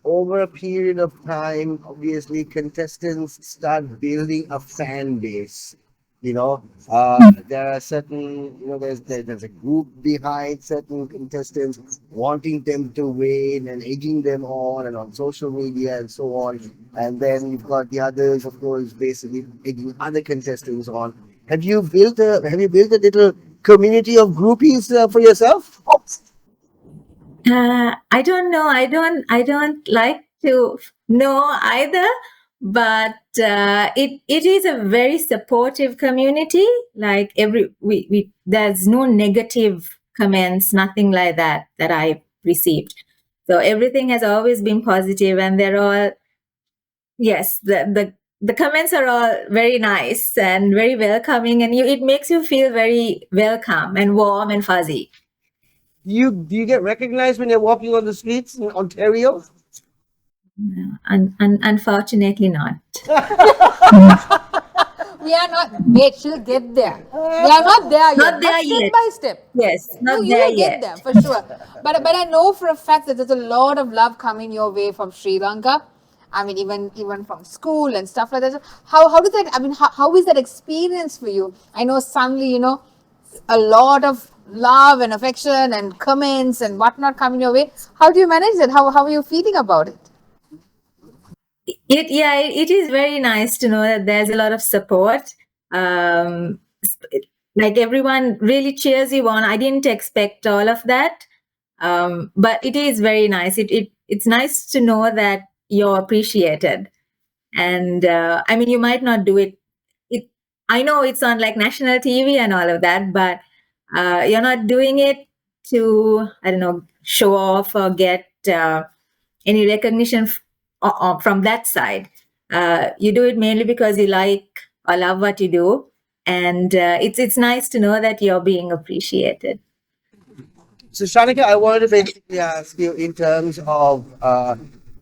over a period of time, obviously contestants start building a fan base. There are certain, there's a group behind certain contestants wanting them to win and egging them on and on social media and so on. And then you've got the others, of course, basically egging other contestants on. Have you built a little community of groupies for yourself? I don't know. I don't like to know either, but it is a very supportive community. Like there's no negative comments, nothing like that I received. So everything has always been positive, and they're all, yes, the the comments are all very nice and very welcoming, and it makes you feel very welcome and warm and fuzzy. Do you get recognized when you're walking on the streets in Ontario? Unfortunately, not. We are not. Wait, she'll get there. We are not there yet. Not there but step yet. by step. Yes, not You there will get yet. there for sure. But I know for a fact that there's a lot of love coming your way from Sri Lanka. I mean, even from school and stuff like that. How does that? I mean, how is that experience for you? I know suddenly, a lot of love and affection and comments and whatnot coming your way. How do you manage that? How are you feeling about it? It is very nice to know that there's a lot of support. Like everyone really cheers you on. I didn't expect all of that, but it is very nice. It's nice to know that you're appreciated. And I mean, you might not do it. I know it's on like national TV and all of that, but you're not doing it to, I don't know, show off or get any recognition from that side. You do it mainly because you like or love what you do, and it's nice to know that you're being appreciated. So, Shaneka, I wanted to basically ask you in terms of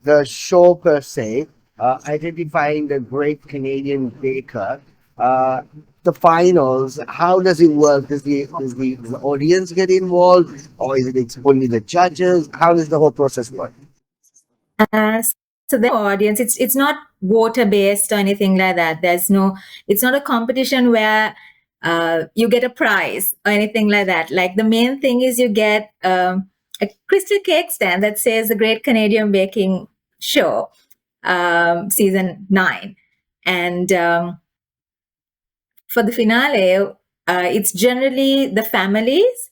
the show per se, identifying the great Canadian baker, the finals, how does it work? Does the audience get involved, or is it only the judges? How does the whole process work? Uh, so the audience, it's not voter based or anything like that. It's not a competition where you get a prize or anything like that. Like the main thing is you get a crystal cake stand that says the Great Canadian Baking Show, season 9. And for the finale, it's generally the families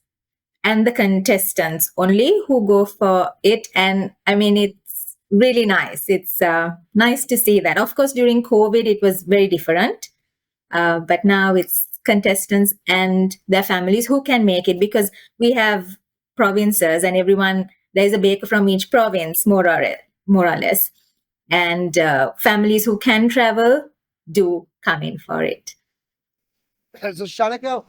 and the contestants only who go for it. And I mean, it's really nice. It's nice to see that. Of course, during COVID, it was very different. But now it's contestants and their families who can make it, because we have provinces and there's a baker from each province, more or less. And families who can travel do come in for it. So, Shaneka,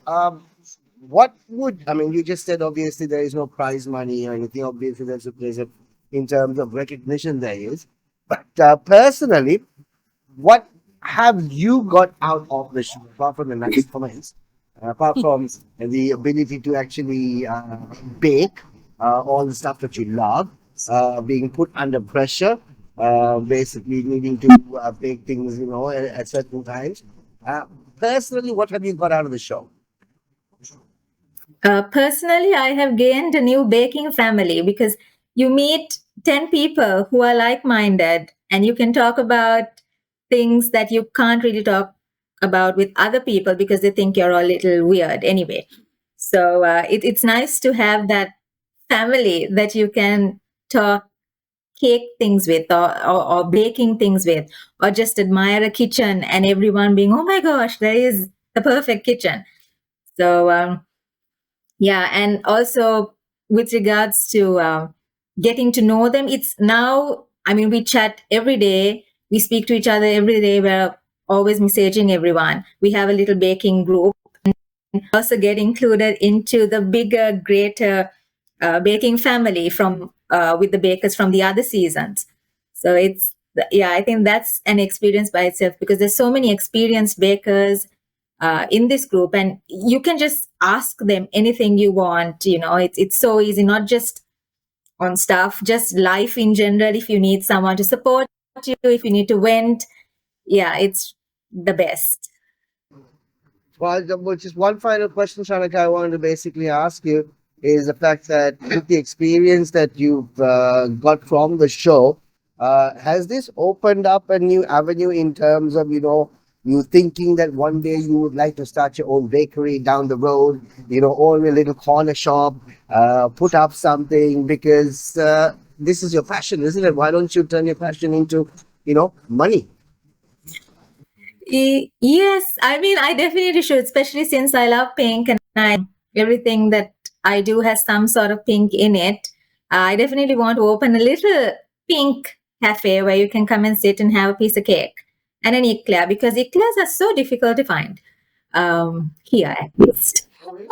you just said obviously there is no prize money or anything. Obviously, there's a in terms of recognition there is. But personally, what have you got out of the show, apart from the nice comments, apart from the ability to actually bake all the stuff that you love, being put under pressure, basically needing to bake things, at certain times. Personally, what have you got out of the show? Personally, I have gained a new baking family, because you meet 10 people who are like minded, and you can talk about things that you can't really talk about with other people because they think you're a little weird anyway. So it's nice to have that family that you can talk cake things with, or baking things with, or just admire a kitchen and everyone being, oh my gosh, there is the perfect kitchen. So yeah, and also with regards to getting to know them, it's now, I mean, we chat every day, we speak to each other every day, we're always messaging everyone. We have a little baking group, and also get included into the bigger, greater baking family from with the bakers from the other seasons. So I think that's an experience by itself, because there's so many experienced bakers in this group, and you can just ask them anything you want. It's so easy, not just on stuff, just life in general. If you need someone to support you, if you need to vent, it's the best. Well, just one final question, Shaneka, I wanted to basically ask you is the fact that with the experience that you've got from the show, has this opened up a new avenue in terms of, you thinking that one day you would like to start your own bakery down the road, own a little corner shop, put up something, because this is your passion, isn't it? Why don't you turn your passion into, money? Yes, I mean, I definitely should, especially since I love pink, and everything that I do has some sort of pink in it. I definitely want to open a little pink cafe where you can come and sit and have a piece of cake. and an eclair, because eclairs are so difficult to find here at least.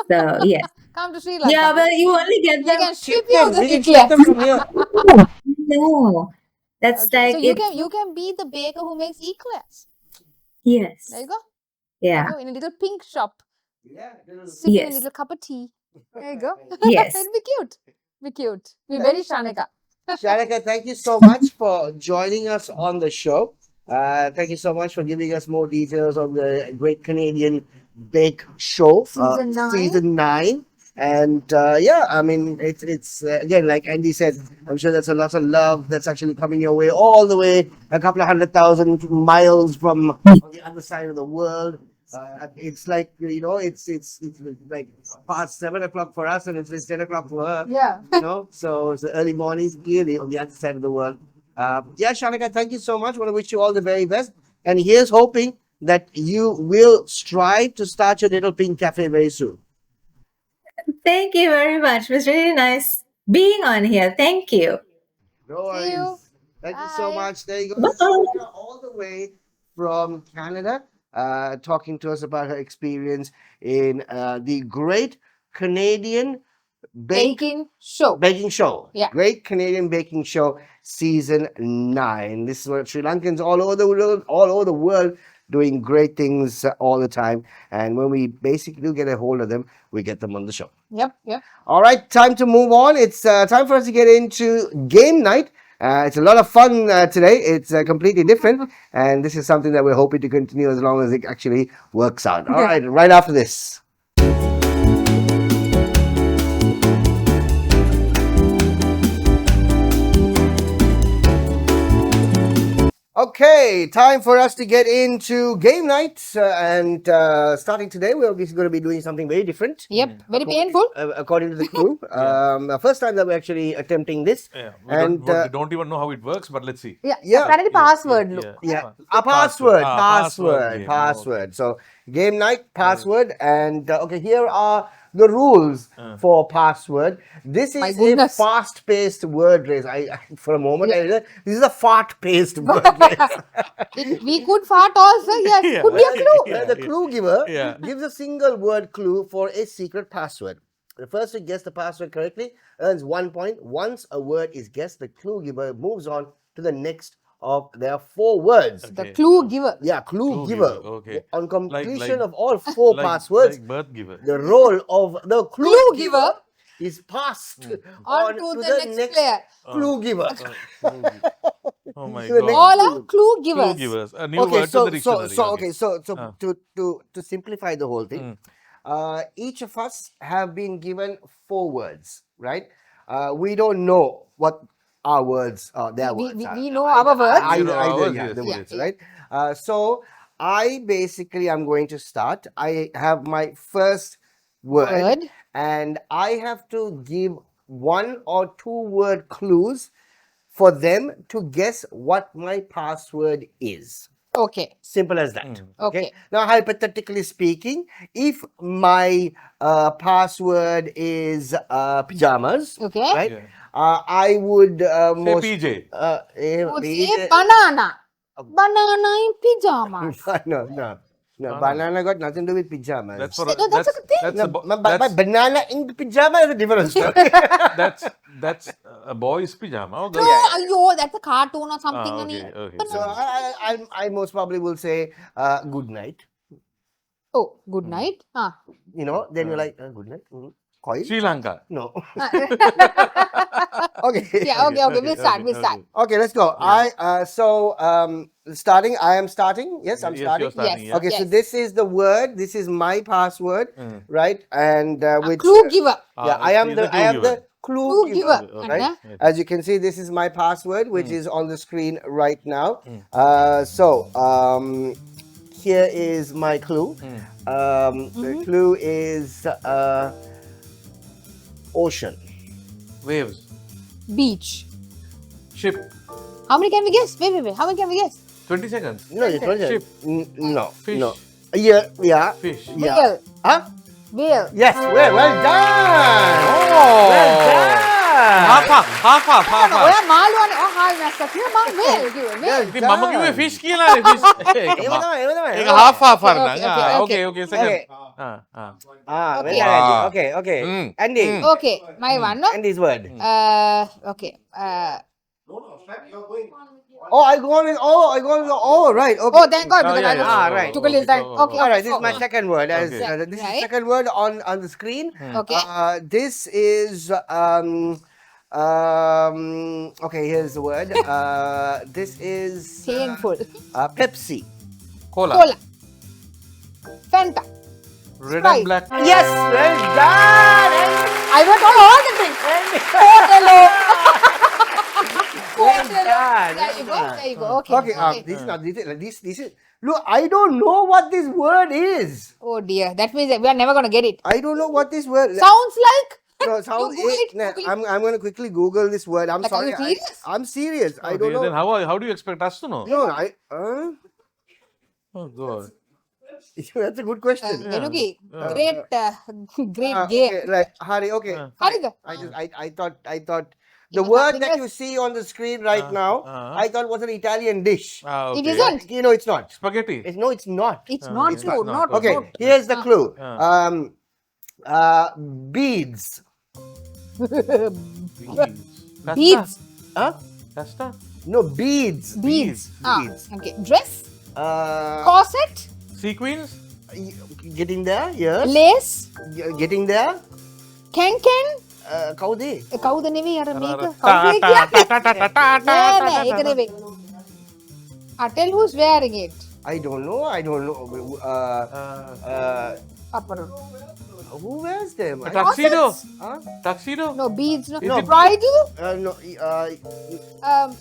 So yes. Come to Sri Lanka. Yeah, well, you only get We them. can ship We you the can ship eclairs. them from here. No, that's Okay, like so you can be the baker who makes eclairs. yes. There you go. Yeah. Go in a little pink shop, Yeah, sipping a Yes. little cup of tea. There you go. Yes. It'll be cute. Be cute. Be very Shaneka. Shaneka, thank you so much for joining us on the show. Thank you so much for giving us more details on the Great Canadian Bake Show, Season 9. Season 9. And yeah, I mean, it's again, like Andy said, I'm sure there's a lot of love that's actually coming your way all the way a couple of 100,000 miles from on the other side of the world. It's like, you know, it's like past 7 o'clock for us and it's 10 o'clock for her. Yeah. You know, so it's the early mornings clearly on the other side of the world. Yeah, Shaneka, thank you so much. I want to wish you all the very best. And here's hoping that you will strive to start your little pink cafe very soon. Thank you very much. It was really nice being on here. Thank you. No See you. worries. Thank you so Bye. much. There you go. Bye. Shaneka, all the way from Canada, talking to us about her experience in the Great Canadian Baking show. Baking Show. Yeah. Great Canadian Baking Show Season 9. This is what Sri Lankans all over the world doing great things all the time. And when we basically do get a hold of them, we get them on the show. Yep. All right, time to move on. It's time for us to get into game night. It's a lot of fun today. It's completely different. And this is something that we're hoping to continue as long as it actually works out. All right, right after this. Okay, time for us to get into game night. And starting today, we're obviously going to be doing something very different. Yep. Very painful. According to the crew. First time that we're actually attempting this. Yeah, And we don't even know how it works, but let's see. Yeah. Yeah. Apparently password look. yeah, a password, Password password. game. So game night, password, and okay, here are the rules for password. This My is a goodness. fast-paced word race. For a moment, I realized this is a fart-paced word race. We could fart also. Yes. Yeah. Could be a clue. Where the clue giver Yeah. gives a single word clue for a secret password. The first to guess the password correctly earns 1 point. Once a word is guessed, the clue giver moves on to the next of their 4 words. Okay. The clue giver. Yeah, clue Clue giver. giver, okay. On completion Like- of all 4 passwords, Like birth giver. the role of the clue, Clue giver giver is passed on to the next player. clue giver. Clue giver. Oh my To the god. next All are clue Clue givers. givers. A new Okay, word so to the dictionary. to simplify the whole thing, each of us have been given 4 words, right? We don't know what our words are. Their words are. We know our words. You know ours, Yeah, yes, the yes. words, right? So I basically am going to start. I have my first word. And I have to give 1 or 2 word clues for them to guess what my password is. Okay. Simple as that. Okay. Now, hypothetically speaking, if my password is pajamas, Okay. right? Yeah. I would Say most PJ. Would say banana. Banana in pajamas. No. Banana got nothing to do with pajamas. That's for No, that's a good thing. that's No, a bo- but that's, banana in pajama is a different story. that's a boy's pajama. Oh, No, girl. ayo, that's a cartoon or something. Ah, Ani. okay, okay. So I most probably will say good night. Oh, good night. Ah. You know, then you're like good night. Coil? Sri Lanka. No. Okay. Okay. Yeah, okay. We'll start. Okay, let's go. Starting. I am starting. Yes, I'm starting. You're starting. Yes. Yeah. Okay, so Yes. this is the word. This is my password, right? And which Clue giver. yeah, I am the clue Clue giver. giver. Okay. Right? Anna? As you can see, this is my password, which is on the screen right now. Here is my clue. The clue is ocean. Waves. Beach. Ship. How many can we guess? Wait. How many can we guess? 20 seconds. No, it's not Ship. No, Fish. no. Yeah. Fish. Yeah. Whale. Huh? Whale. Yes, well done. Oh. Well done. half. ඔයා මාළුවනේ හාල් මැස්සා කියලා මම mail කිව්වේ mail. ඉතින් මම කිව්වේ fish කියලානේ fish. ඒක ඒක half Okay, okay second. Okay. Okay. Andy. Okay, my one no. Andy's word. Okay. Oh, I go on with oh, right. Okay. Oh, thank God because yeah, I was yeah. Right. took a little time. Okay. All right, this is okay. my second word. Okay. This is the Right. second word on the screen. Okay. This is okay, here's the word. This is Painful. Pepsi. Cola. Cola. Fanta. Red Sprite. and black. Yes, well done. I wrote all the things. Portello. Well Portello. done. There you go. There you go. Okay. Okay, this is not this is look, I don't know what this word is. Oh dear. That means that we are never going to get it. I don't know what this word Sounds like. no, sounds Google it, nah, Google it. I'm going to quickly Google this word. I'm Like, are sorry. you serious? I'm serious. I Oh, don't dear, know. Then how do you expect us to know? No, Oh God. that's a good question. Venuki, great game. Okay, right, Hari. Okay, Hariga. I thought the It is word something that else. you see on the screen right now, I thought was an Italian dish. Okay. It isn't. You know, it's not. Spaghetti. No, it's not. It's not it's true. not. Not Okay, not. here's the clue. Beads. Beads. Huh? Pasta. No, beads. Beads. Beads. Okay. Dress. Uh, Corset. Sequins. getting there. Yes. Lace. Getting there. Can. Kaude. කවුද නෙවෙයි අර මේක Ta, කවුද ta, කියන්නේ ta, ta, ta, ta, ta, නෑ ta, නෑ ta, ඒක ta. නෙවෙයි Tell who's wearing it I don't know. අපර Who wears them? A tuxedo. Huh? Tuxedo. no beads no, Is no it- bridal No.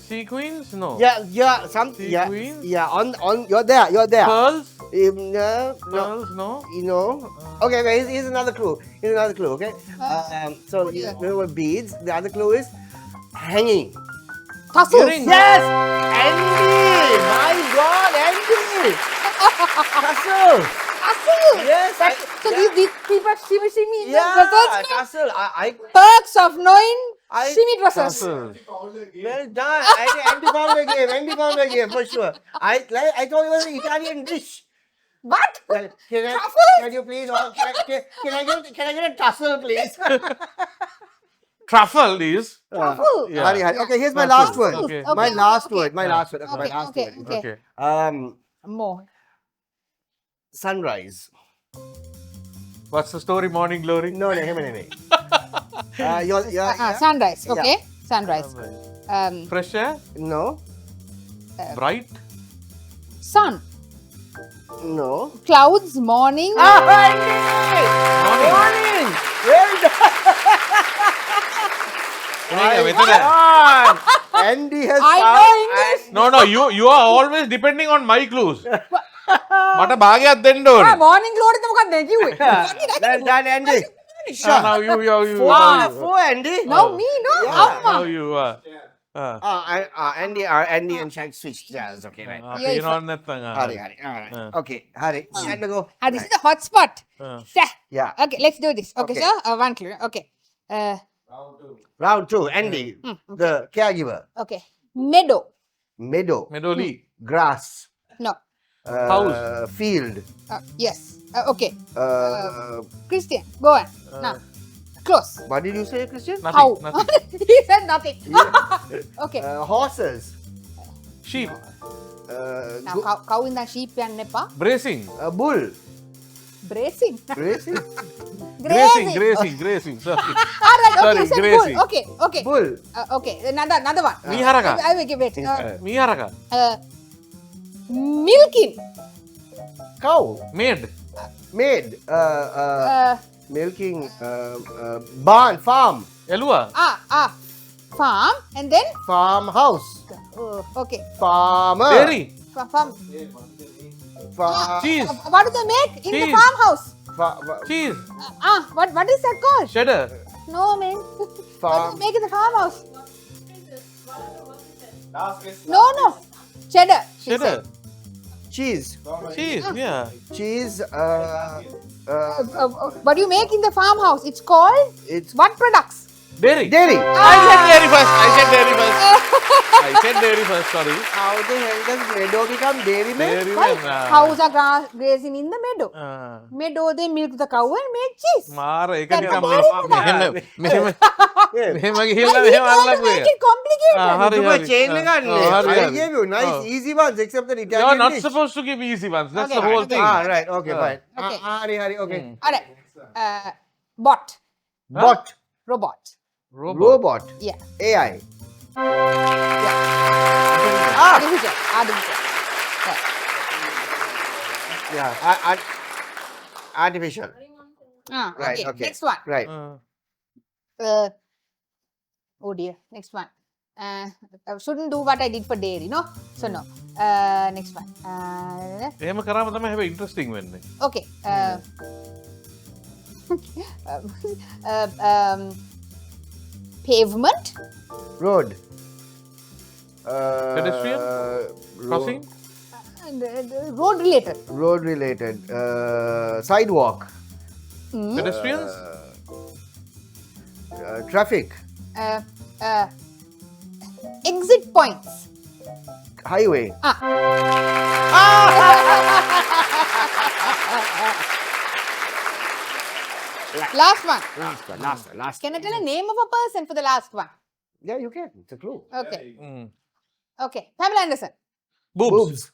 Sequins. No. Yeah. Something. Yeah. Sequins? Yeah. On. You're there. Pearls. No. Pearls. No. You know. Okay. Here's another clue. Okay. So yeah. remember beads. The other clue is hanging. tassels Earrings. Yes, Andy. My God, Andy. Tassel. tassel Yes. so these people see me in the Yeah. dresses Tassel. I perks of knowing I- shimmy dresses Tassels. well done. Andy found the game for sure. I thought it was an Italian dish. what Well, Truffles? can you please? Can I get a tassel, please? Truffle is. Truffle. Yeah. Hari. Okay, here's my Tassel. last word. Okay. My Okay, last okay. word. My last word. Okay, my Okay, last okay, word. okay. Okay. more Sunrise. What's the story? Morning glory. No. sunrise okay sunrise Fresh air. No. Bright. sun No. clouds morning Morning. Well done. මෙතන- Andy has I found. know English. No. You are always depending on my clues. මට භාගයක් දෙන්න ඕනේ. morning glory එක මොකක්ද කිව්වේ Well done, Andy. Now you. Four, Andy. no me no amma Now you are. Andy and Shaq switched chairs. Okay, right. Yeah, පේනවද නැත්නම්. Hari. All right. Okay, Hari. Time to go. this is the hot spot Sir. Yeah. okay let's do this okay, Okay. so one clue okay Round 2. Andy, the caregiver. okay meadow Meadow. මෙඩෝලි. Grass. no House. Field. yes okay Christian go on now close What did you say, Christian? how Nothing. he said nothing okay Horses. Sheep. now කවුන්ද sheep යන්න එපා Bracing. Bull. bracing Racing. Grazing. Sorry. all right okay Sorry, you said grazing. bull okay Bull. okay another one මීහරක. I will give it මීහරක. milking Cow. Maid. Maid. Milking. Barn. Farm. එළුවා. farm and then Farmhouse. okay Farmer. Dairy. farm Cheese. what do they make in the Cheese. farmhouse Cheese. what is that called Cheddar. no man what do Farm. they make in the farmhouse no cheddar she Cheddar. said. Cheese. Cheese. Yeah. Cheese. What do you make in the farmhouse it's called It's what products Dairy. Dairy. I said dairy first. Sorry. How the hell does meadow become dairy milk? Dairy Right. man. Cows are grazing in the meadow. Ah. Meadow, they milk the cow and make cheese. මාර ඒක That's නිකන් a dairy product. මෙහෙම Yeah. මෙහෙම I ගිහිල්ලා didn't මෙහෙම want to අල්ලපු make එක. it complicated. හරි You were හරි. chain හරි, I හරි. gave you nice Oh. easy ones except the You Italian are not dish. supposed to give easy ones. That's Okay, the whole okay. thing. Ah, right. Okay, fine. Okay. Hari, okay. All right. Bot. Bot. Robot. Robot. Yeah. AI. Artificial. Yeah. Yeah. Artificial. Right, Okay. okay. Next one. Right. Oh dear. Next one. I shouldn't do what I did for dairy, no? So no. Next one. එහෙම කරාම තමයි හැබැයි interesting වෙන්නේ. Okay. Pavement. Road. Pedestrian? Crossing? Road related. Road related. Sidewalk. Pedestrians? Traffic. Exit points. Highway. Last one. Last. Can I tell a name of a person for the last one? Yeah, you can. It's a clue. Okay. Mm. Okay. Pamela Anderson. Boobs.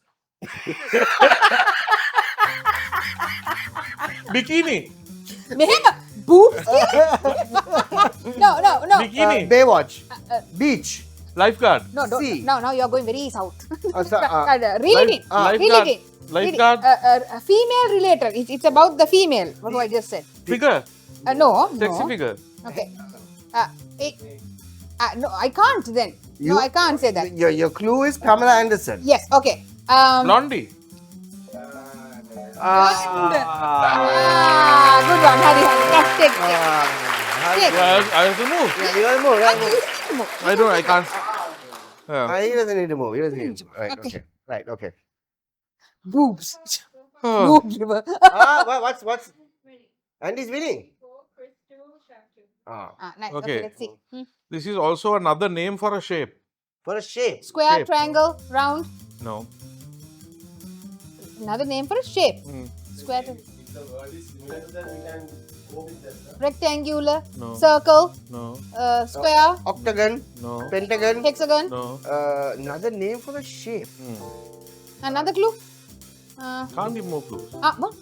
Bikini. Mehema. Boobs. No. Bikini. Baywatch. Beach. Lifeguard. No, don't. See. Now you're going very south. Lifeguard. Lifeguard. Female related. It's about the female. What do I just said? Figure. No. Sexy figure. Okay. No, I can't then. No, I can't say that. Your clue is Pamela Anderson. Yes. Okay. Blondie. Good one. Hurry. Take. I have to move. Yeah, you gotta move. I can't. Yeah. He doesn't need to move. Right, okay. Right, okay. Boobs. Oh. Boobs. What's... Andy's winning. Chrys 2, Shaq 2. Nice. Okay. Okay, let's see. This is also another name for a shape. For a shape. Square, Shape. triangle, round. No. Another name for a shape. Square, If the word is similar to that, we can go with that. No? rectangular, No. circle, No. square, Octagon. No. Pentagon. hexagon. No. Another name for a shape. Another clue. Can't give more clues. What?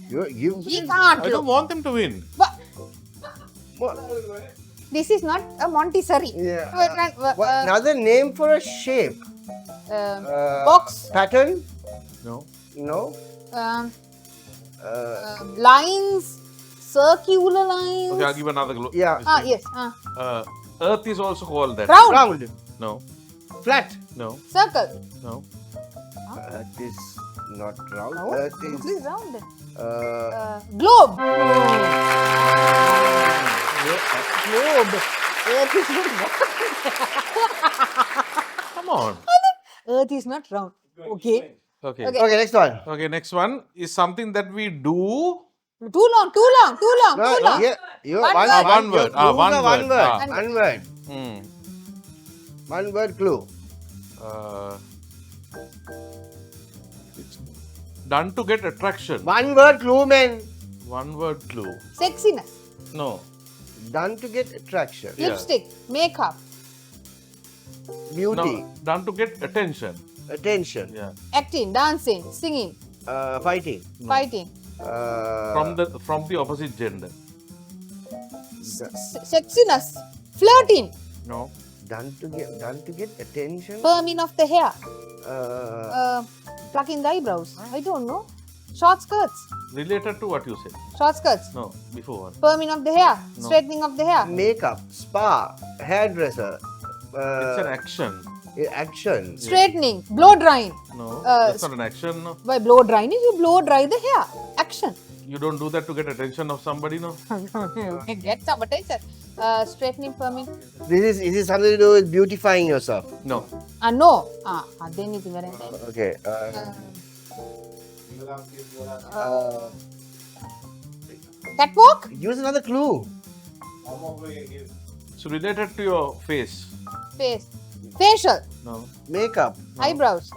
You He can't. I don't want them to win. What? what? This is not a Montessori. Yeah. What, Another name for a shape. box. Pattern. No. No. Lines. Circular lines. Okay, I'll give another clue. Yeah. Yes. Earth is also called that. Round. Round. No. Flat. No. Circle. No. Earth is not round. No. Earth This is is round. globe. Globe. Earth is not round. Come on. Earth is not round. Okay. Okay. Okay. Okay, next one. Okay, next one is something that we do. Too long. Yeah, you One one, word. One word. Your clues One are word. One word. Hmm. One word clue. It's done to get attraction. One word clue, man. One word clue. Sexiness. No. Done to get attraction. Yeah. Lipstick. Makeup. Beauty. No. Done to get attention. Attention. Yeah. Acting. Dancing. Singing. Fighting. No. Fighting. From the opposite gender. Sexiness. Flirting. No. Done to get attention. Perming of the hair. Uh, Plucking the eyebrows. I don't know. Short skirts. Related to what you said. Short skirts. No. Before one. Perming of the hair. No. Straightening of the hair. makeup, spa, hairdresser. It's an action. Action. Straightening. Blow drying. No. Uh, That's not an action. No. By blow drying is you blow dry the hair. Action. You don't do that to get attention of somebody, no? Get some attention. Straightening, perming. This is something to do with beautifying yourself. No. No. Then it's very Okay. catwalk. Use another clue. One more clue you can give. So related to your face. Face. Facial. No. Makeup. Eyebrows.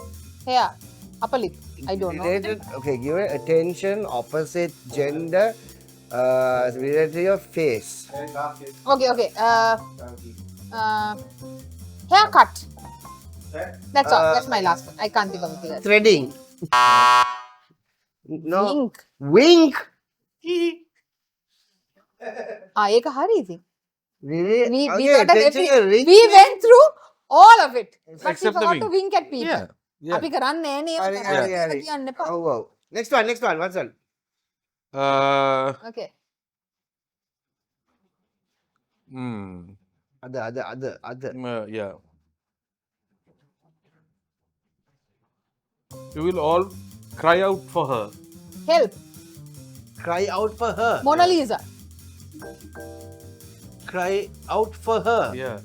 Hair. Upper lip. I don't know. Related, okay, give it attention, opposite gender, related to your face. Okay. Haircut. That's all. That's my last one. I can't think of anything else. Threading. No. Wink. Wink. ඒක හරි ඉතින්. Really? We Okay, got that attention to ring. we went through all of it. But we Except the forgot wink. to wink at people. Yeah. Yeah. අපි කරන්නේ නෑනේ Hari, hari, hari. කියන්න එපා. Oh, wow. Next one. What's one? Okay. Other. Yeah. You will all cry out for her. Help. Cry out for her. Mona Lisa. Cry out for her. Yeah.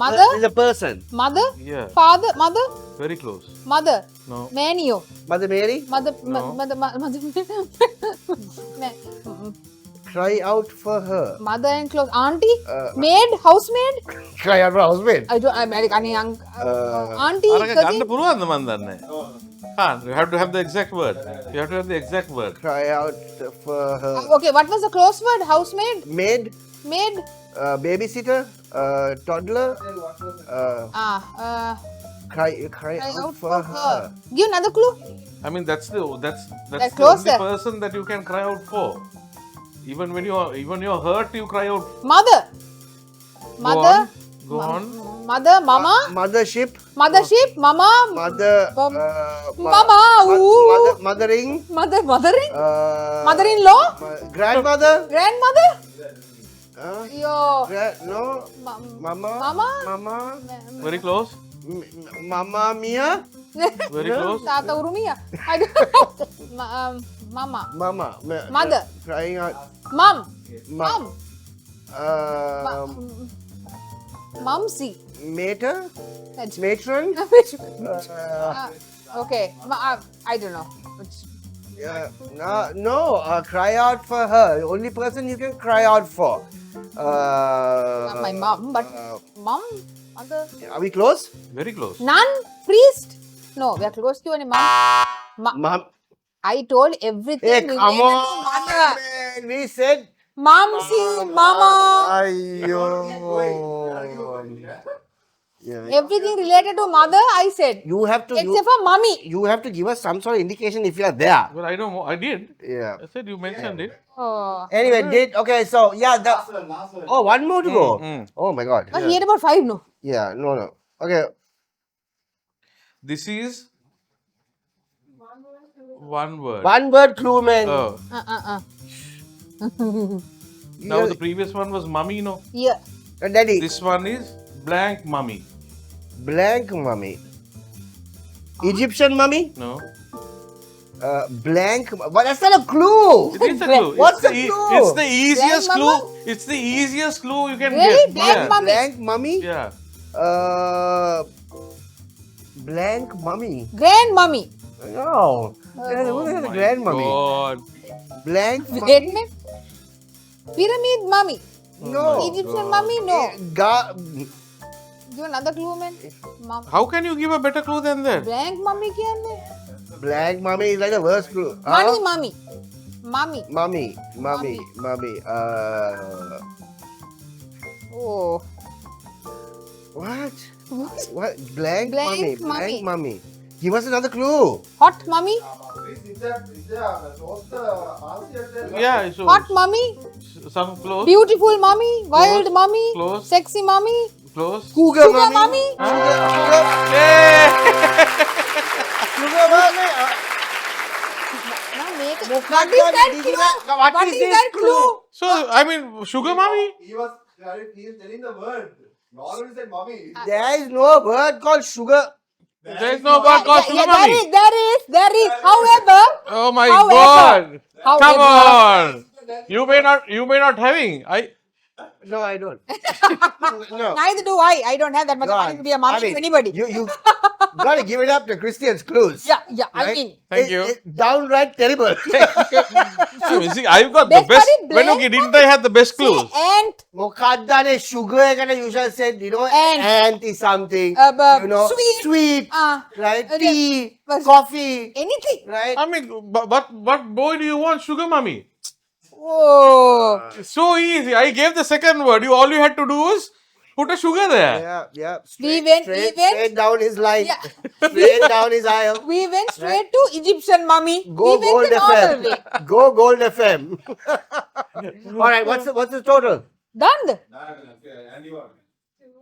Mother? Is a person. Mother. Yeah. Father. Mother. Very close. Mother. No. Manio. Mother Mary. Mother. No. Mother. Cry out for her. Mother and clothes. Auntie. Uh, Maid. Housemaid. Cry out for housemaid. I don't. I'm American. Auntie. අරක cousin. ගන්න පුළුවන්ද මන් දන්නේ. Can't. You have to have the exact word. You have to have the exact word. Cry out for her. Okay. What was the close word? Housemaid. Maid. Maid. Babysitter. Toddler. Cry out for her. Give another clue. I mean that's the That's only closer. person that you can cry out for. Even when you're hurt, you cry out. Mother. Mother. Go on. Mother. Mama. Mothership. Mothership. Mama. Mother. Mama. Ooh. Mothering. Mothering. Uh, Mother-in-law. Grandmother. Grandmother. Yo. Yo. No. Mama. Mama. Mama. Very close. Mama Mia. Very close. Tata Urumia. I don't know. Mama. Mama. Mother. Crying out. Mom. Mom. Mumsy. Mater. That's Matron. Okay. I don't know. No. Cry out for her. The only person you can cry out for. Not my mom, but mom. Mother. Are we close? Very close. Nun. Priest. No, we are close to only mom. Mom. I told everything. Hey, related come to on, mother. man. We said. Mumsy, mama. Yeah. Everything related to mother, I said. You have to. Except for mommy. You have to give us some sort of indication if you are there. Well, I don't know. I did. Yeah. I said you mentioned it. Oh. Anyway, okay. So yeah, Last one. oh, one more to go. Mm. Oh my God. But he had about 5, no? Yeah. No. Okay. This is one word. One word clue, man. Oh. Now Yeah. the previous one was mummy, no? Yeah. Daddy. This one is blank mummy. Blank mummy. Egyptian mummy. No. Blank. But that's not a clue. It is a clue. What's it's the clue? It's the easiest Blank clue. mama? It's the easiest clue you can Really? get. Blank Yeah. mummy? Blank mummy. Yeah. Blank mummy. Grandmummy. No. Oh What is a my grand mummy? God. Blank mummy. Wait a minute. Pyramid mummy. No. Egyptian mummy? No. Give another clue, man. How can you give a better clue than that? Blank mummy කියන්නේ? Blank mummy is like the worst clue. Money mummy. Mummy. Mummy. Oh. What? What? Blank Blank mummy. mummy. Give us another clue. Hot mummy. Yeah, so Hot mummy. some close. Beautiful mummy. Wild mummy. Close. Sexy mummy. Close. Cougar Sugar mummy. mummy. Yay! Sugar mummy. Now make it. What What is that clue? What is that clue? So, I mean, sugar mummy? He was telling the word. You already said mommy. There is no word called sugar. There is no word called sugar Yeah, mummy. there is. However, Oh my However- God! however- Come on! You may not having. No, I don't. No. Neither do I. I don't have that much No, money to be a mummy to anybody. You got to give it up to Christian's clues. Yeah, yeah. I Right? mean, Thank you. It's downright terrible. See, I've got the Best best. buddy, When blame okay, didn't I have the best say clues? ant, Mokadane sugar kind of you just said, Ant. ant is something. sweet. Right? uh, Tea, was- coffee, anything. right? I mean, what boy do you want, sugar mummy? Oh, So easy. I gave the second word. All you had to do was put a sugar there. Yeah. We went- straight down his line. Yeah. Straight down his aisle. we went straight to Egyptian mummy. Go we Gold went the normal way. FM. Go Gold FM. All right, what's the total? Done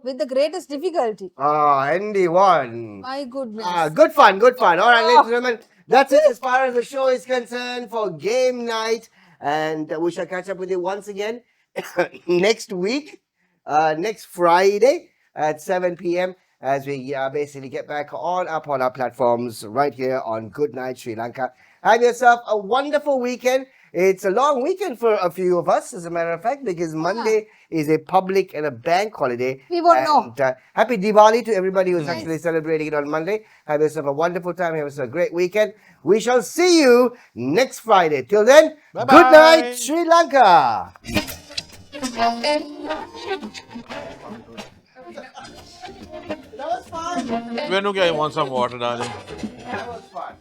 with the greatest difficulty. Andy won. My goodness. Good fun. All right, Oh. ladies and gentlemen, that's it as far as the show is concerned for game night. And we shall catch up with you once again next week, next Friday at 7 p.m. as we basically get back on our platforms right here on Good Night Sri Lanka. Have yourself a wonderful weekend. It's a long weekend for a few of us, as a matter of fact, because Monday is a public and a bank holiday. We won't know. Happy Diwali to everybody who's actually celebrating it on Monday. Have yourself a wonderful time. Have yourself a great weekend. We shall see you next Friday. Till then, Bye-bye. good night, Sri Lanka. That was fun. Venuka, I want some water, darling. That was fun.